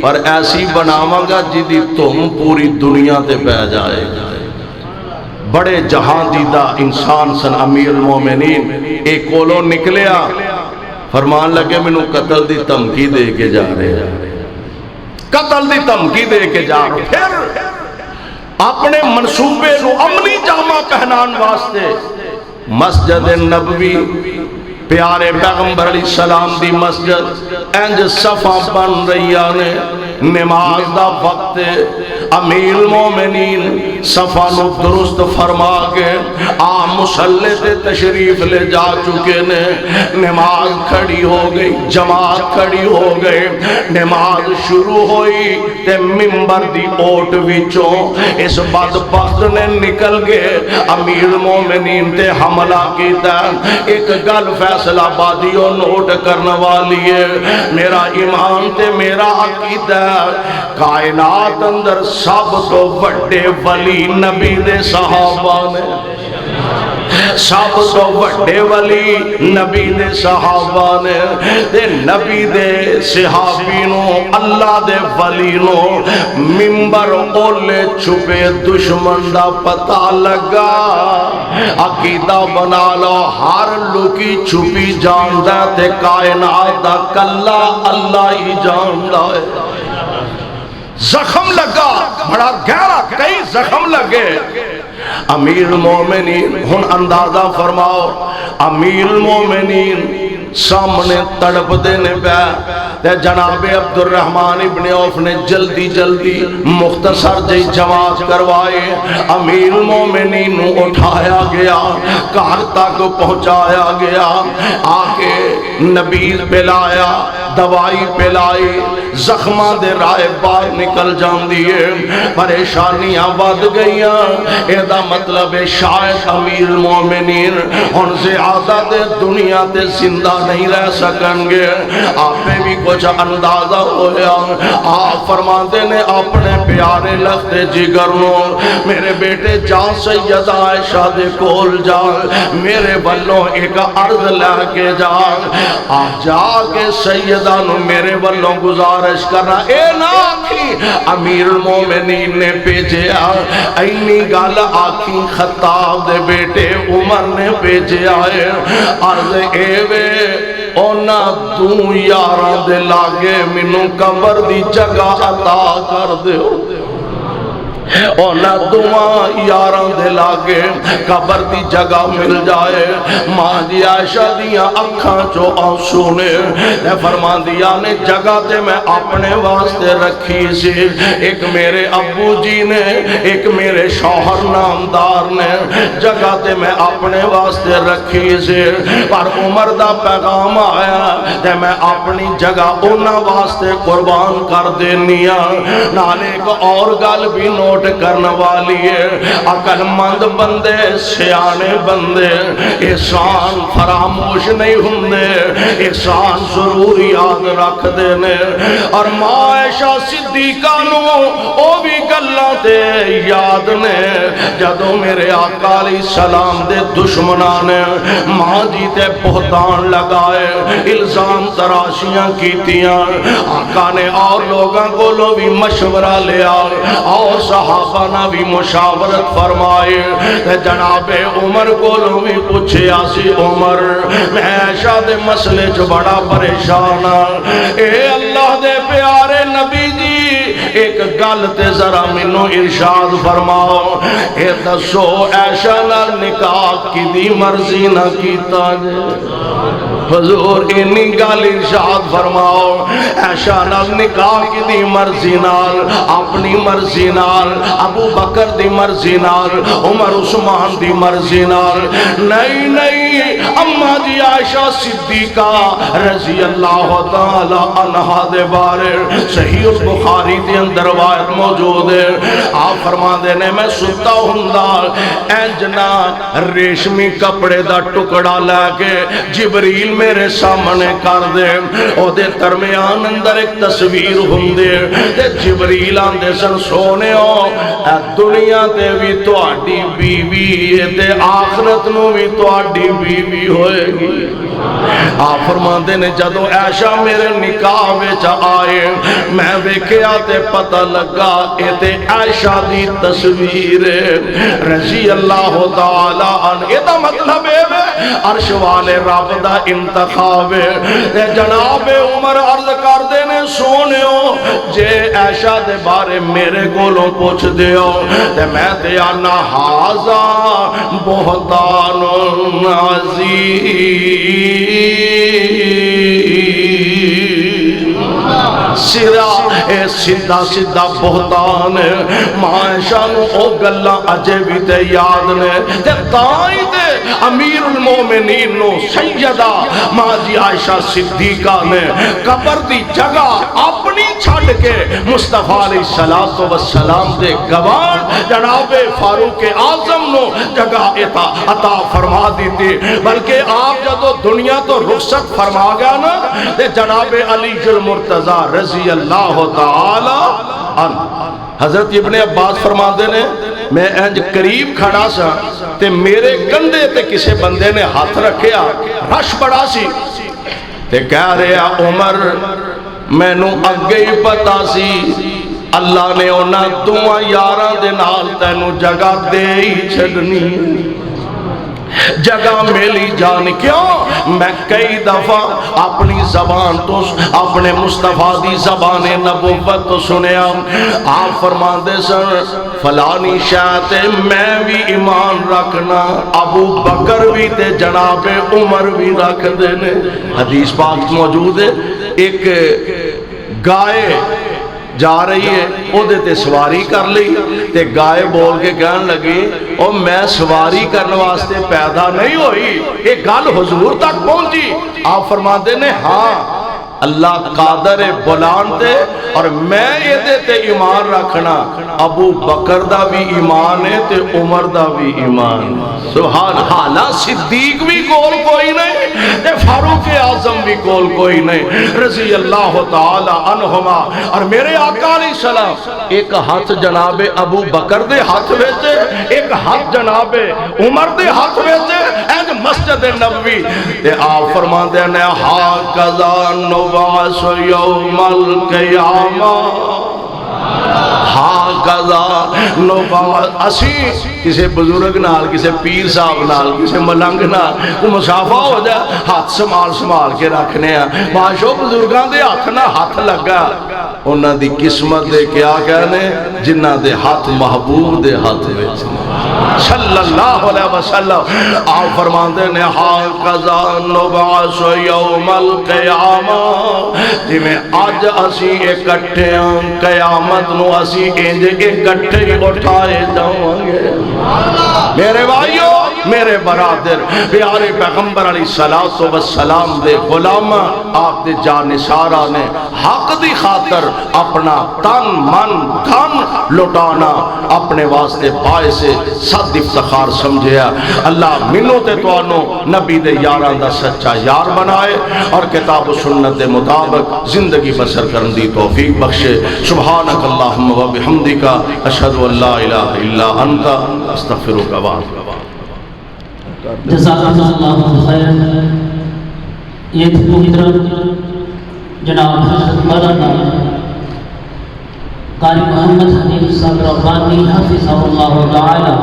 پر ایسی بناواں گا جدی تم پوری دنیا تے پہ جائے. بڑے جہاں دیدہ انسان سن امیر المومنین ایک کولوں نکلیا فرمان لگے مینوں قتل دی دھمکی دے کے جا رہے ہیں, قتل دی دھمکی دے کے جا رہے. پھر اپنے منصوبے نو عملی جامہ پہنان واسطے مسجد نبوی پیارے پیغمبر علیہ السلام دی مسجد انج صفا بن رہی نے. نماز دا وقت امیر المومنین صفا نو درست فرما کے مصلی تے تشریف لے جا چکے نے. نماز کھڑی ہو گئی, جماعت کھڑی ہو گئے. نماز شروع ہوئی تے منبر دی اوٹ وچوں اس بدبخت نے نکل گئے امیر المومنین تے حملہ کیتا. ایک گل فیصلہ بادیوں نوٹ کرنے والی ہے, میرا ایمان تے میرا عقیدہ کائنات اندر سب تو بڑے ولی نبی دے صحابہ نے. سب تو بڑے ولی نبی دے صحابہ نے. تے نبی دے صحابی نو اللہ دے ولی نو منبر اولے چھپے دشمن دا پتہ لگا. عقیدہ بنا لو ہر لوکی چھپی جاندا تے کائنات دا کلا اللہ ہی جاندا ہے. زخم لگا بڑا گہرا, کئی زخم لگے. امیر المومنین ہن اندازہ فرماؤ امیر المومنین سامنے تڑپ دینے پہ جناب عبد الرحمن ابن عوف نے جلدی جلدی مختصر جی جماعت کروائے. امیر المومنین اٹھایا گیا, گھر تک پہنچایا گیا, آکے نبیذ پلایا, دوائی پلائی, زخماں دے رائے باہر نکل جان دیئے. پریشانیاں ود گئیاں. ایدہ مطلب شاید امیر المومنین ان سے آزاد دنیا تے زندہ نہیں رہ سکیں گے. آپ پہ بھی کچھ اندازہ ہویا. آپ فرماندے نے اپنے پیارے لخت جگر نو میرے بیٹے جا سیدہ عائشہ دے کول جا, میرے بلوں ایک عرض لے کے جا. آپ جا کے سیدہ نو میرے بلوں گزارش کرنا. اے نا آکھی امیر المومنین نے پیجے اینی گال آکھی خطاب دے بیٹے عمر نے پیجے آئے. عرض اے وے اونا دوں یاران دے لاگے منوں قبر دی جگہ عطا کر دے. اونا دعا یاران دے لاگے قبر دی جگہ مل جائے. ماں جی عائشہ دیاں اکھاں چو آنسو نے فرمان دیا نے جگہ تے میں اپنے واسطے رکھی سی. ایک میرے ابو جی نے, ایک میرے شوہر نامدار نے, جگہ تے میں اپنے واسطے رکھی سی. پر عمر دا پیغام آیا تے میں اپنی جگہ اونا واسطے قربان کر دینیا. نالے ایک اور گل بھی نوٹ کرنے والی ہے. عقل مند بندے, سیانے بندے احسان فراموش نہیں ہوندے, احسان ضرور یاد رکھ دینے. اور ماں عائشہ صدیقہ نو او بھی گلاں تے یاد نے جدوں میرے آقا علیہ السلام دے دشمنان نے ماں جی تے بہتان لگائے, الزام تراشیاں کیتیاں. آقا نے اور لوگاں کو بھی مشورہ لیا اور صحابہ نہ بھی مشاورت فرمائے. جناب عمر کو بھی پوچھے آسی عمر میں عائشہ دے مسئلے جو بڑا پریشان. اے اللہ دے پیارے نبی جی ایک گل تے ذرا منو ارشاد فرماؤ. اے دسو عائشہ نال نکاح کی دی مرضی نہ کیتا جے. حضور اینی گل ارشاد فرماؤ. عائشہ نال نکاح کی دی مرضی نال, اپنی مرضی نال, ابو بکر دی مرضی نال, عمر عثمان دی مرضی نال نہیں. نہیں اما جی عائشہ صدیقہ رضی اللہ تعالی عنہ دے بارے صحیح البخاری دے اندر روایت موجود ہے. آپ فرما دینے میں ستا ہوندا اینجنا ریشمی کپڑے دا ٹکڑا لے کے جبریل میرے سامنے کر دے او دے درمیان اندر ایک تصویر ہوندے تے جبریل آندے سن سونے ہو اے دنیا تے بھی تہاڈی بیوی تے آخرت نو بھی تہاڈی بیوی ہوئے گی. آپ فرماندے نے جدو عائشہ میرے نکاح وچ آئے میں ویکھیا تے پتہ لگا اے تے عائشہ دی تصویر رضی اللہ تعالی عنہ. اے دا مطلب ہے عرش والے رب دا انتخاب ہے. جناب عمر عرض کر دے نے سونےو جے عائشہ دے بارے میرے کولوں پوچھ دیو تے میں تے آنا ہاذا بہتان عظیم سیدھا سیدھا بہتان معاشہ نو او گلہ اجے بھی تے یاد نے تے تائیں تے امیر المومنین نو سیدہ ماں جی عائشہ صدیقہ نے قبر دی جگہ اپنی چھڑ کے مصطفیٰ علیہ السلام دے گوان جناب فاروق اعظم نو جگہ عطا فرما دی تھی. بلکہ آپ جدو دنیا تو رخصت فرما گیا نا تے جناب علی المرتضی رضی اللہ تعالی عنہ حضرت ابن عباس فرما دے نے میں انج قریب کھڑا سا تے میرے کندھے تے کسے بندے نے ہاتھ رکھیا رش بڑا سی تے کہہ رہا عمر میں نو اگے ہی پتا سی اللہ نے اونا دعا یاراں دے نال تینو جگہ دے ہی چھڑنی جگہ میلی جان. کیوں میں کئی دفعہ اپنی زبان تو اپنے مصطفیٰ دی زبان نبوت تو سنیا آپ فرماندے سن فلانی شاہتے میں بھی ایمان رکھنا ابو بکر بھی تے جناب عمر بھی رکھ دینے. حدیث پاک موجود ہے ایک گائے جا رہی ہے او دیتے سواری کر لی تے گائے بول کے کہنے لگی او میں سواری کرنے واسطے پیدا نہیں ہوئی ایک گل حضور تک پہنچی. آپ فرماتے نے ہاں اللہ قادر بلان تے اور میں یہ دیتے ایمان رکھنا ابو بکر دا بھی ایمان ہے تے عمر دا بھی ایمان. سبحان حالا صدیق بھی کول کوئی نہیں تے فاروق اعظم بھی کول کوئی نہیں رضی اللہ تعالی عنہما. اور میرے آقا علیہ السلام ایک ہاتھ جناب ابو بکر دے ہاتھ ویچے ایک ہاتھ جناب عمر دے ہاتھ ویچے اینج مسجد نبوی تے آپ فرمان دے نے ہاکذا نبعث یوم القیامہ ہاکذا نبعث. اسی کسی بزرگ نال کسی پیر صاحب نال کسی ملنگ نال وہ مسافہ ہو جائے ہاتھ سمال کے رکھنے ہیں باشو بزرگاں دے ہاتھ نہ ہاتھ لگا انہاں دی قسمت دے کیا کہنے جنہ دے ہاتھ محبوب دے ہاتھ وچ صلی اللہ علیہ وسلم. آپ فرماندے نے ہاکذا نبعث یوم القیامہ جی میں آج اسی اکٹھے ہیں قیامت نو اسی انج اکٹھے ہی اٹھائے جاؤں گے. میرے بھائیو میرے برادر پیارے پیغمبر علیہ السلام دے غلام آپ دے جانثارا نے حق دی خاطر اپنا تن من دھن لٹانا اپنے واسطے باعث صد افتخار سمجھیا. اللہ منو تے توانو نبی دے یاراں دا سچا یار بنائے اور کتاب و سنت دے مطابق زندگی بسر کرن دی توفیق بخشے. سبحانک اللہم و بحمدک اشہد ان لا الہ الا انت استغفرک و اتوب الیک. جزاکم اللہ خیر. یہ تھے محترم جناب حضرت مولانا قاری محمد حنیف صاحب ربانی حفظہ اللہ تعالی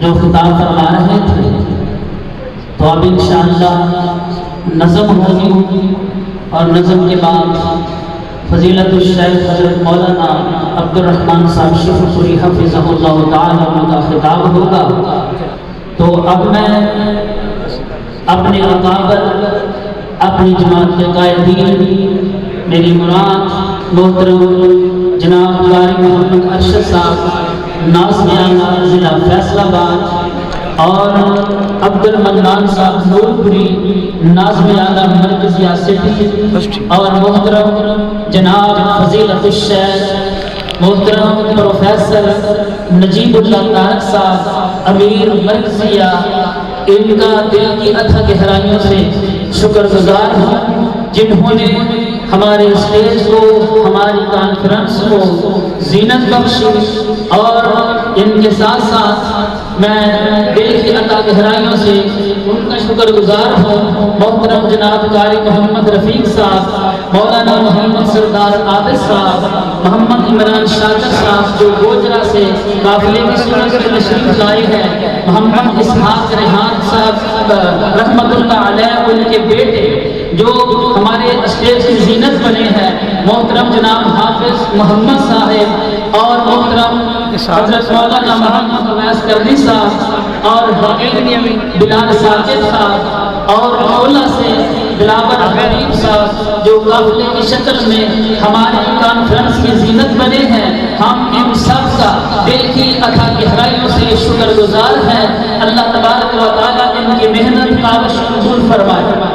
جو خطاب فرما رہے تھے. تو اب انشاءاللہ نظم ہوگی اور نظم کے بعد فضیلت الشیخ حضرت مولانا عبد الرحمن صاحب شیخ پوری حفظہ اللہ تعالی کا خطاب ہوگا. تو اب میں اپنے اقابت اپنی جماعت کے قائدین میری مراد محترم جناب قاری محمد ارشد صاحب ناظمیان ضلع فیصل آباد اور عبد المنان صاحب نورپوری ناظم اعلیٰ مرکزیہ سٹی، اور محترم جناب فضیلت الشیخ محترم پروفیسر نجیب اللہ طارق صاحب امیر مرکزیہ، ان کا دل کی اتھا گہرائیوں سے شکر گزار ہوں جنہوں نے ہمارے اسٹیج کو، ہماری کانفرنس کو زینت بخشی، اور ان کے ساتھ ساتھ میں دل کی عطا گہرائیوں سے ان کا شکر گزار ہوں محترم جناب قاری محمد رفیق صاحب، مولانا محمد سردار عابد صاحب، محمد عمران شاکر صاحب جو گوجرا سے قافلے کی صورت میں تشریف لائے ہیں، محمد اسحاق ریحان صاحب رحمت اللہ علیہ، ان کے بیٹے جو ہمارے اسٹیج کی زینت بنے ہیں، محترم جناب حافظ محمد صاحب، اور محترم حضرت مولانا محمد اویس کرنی صاحب، اور حقیق بلال ساجد صاحب، اور اولا سے بلاول حبیب صاحب جو قافلے کی شکل میں ہماری کانفرنس کی زینت بنے ہیں، ہم ان سب کا دل کی اتھا گہرائیوں سے شکر گزار ہیں۔ اللہ تبارک و تعالیٰ ان کی محنت کاوش قبول فرمائے۔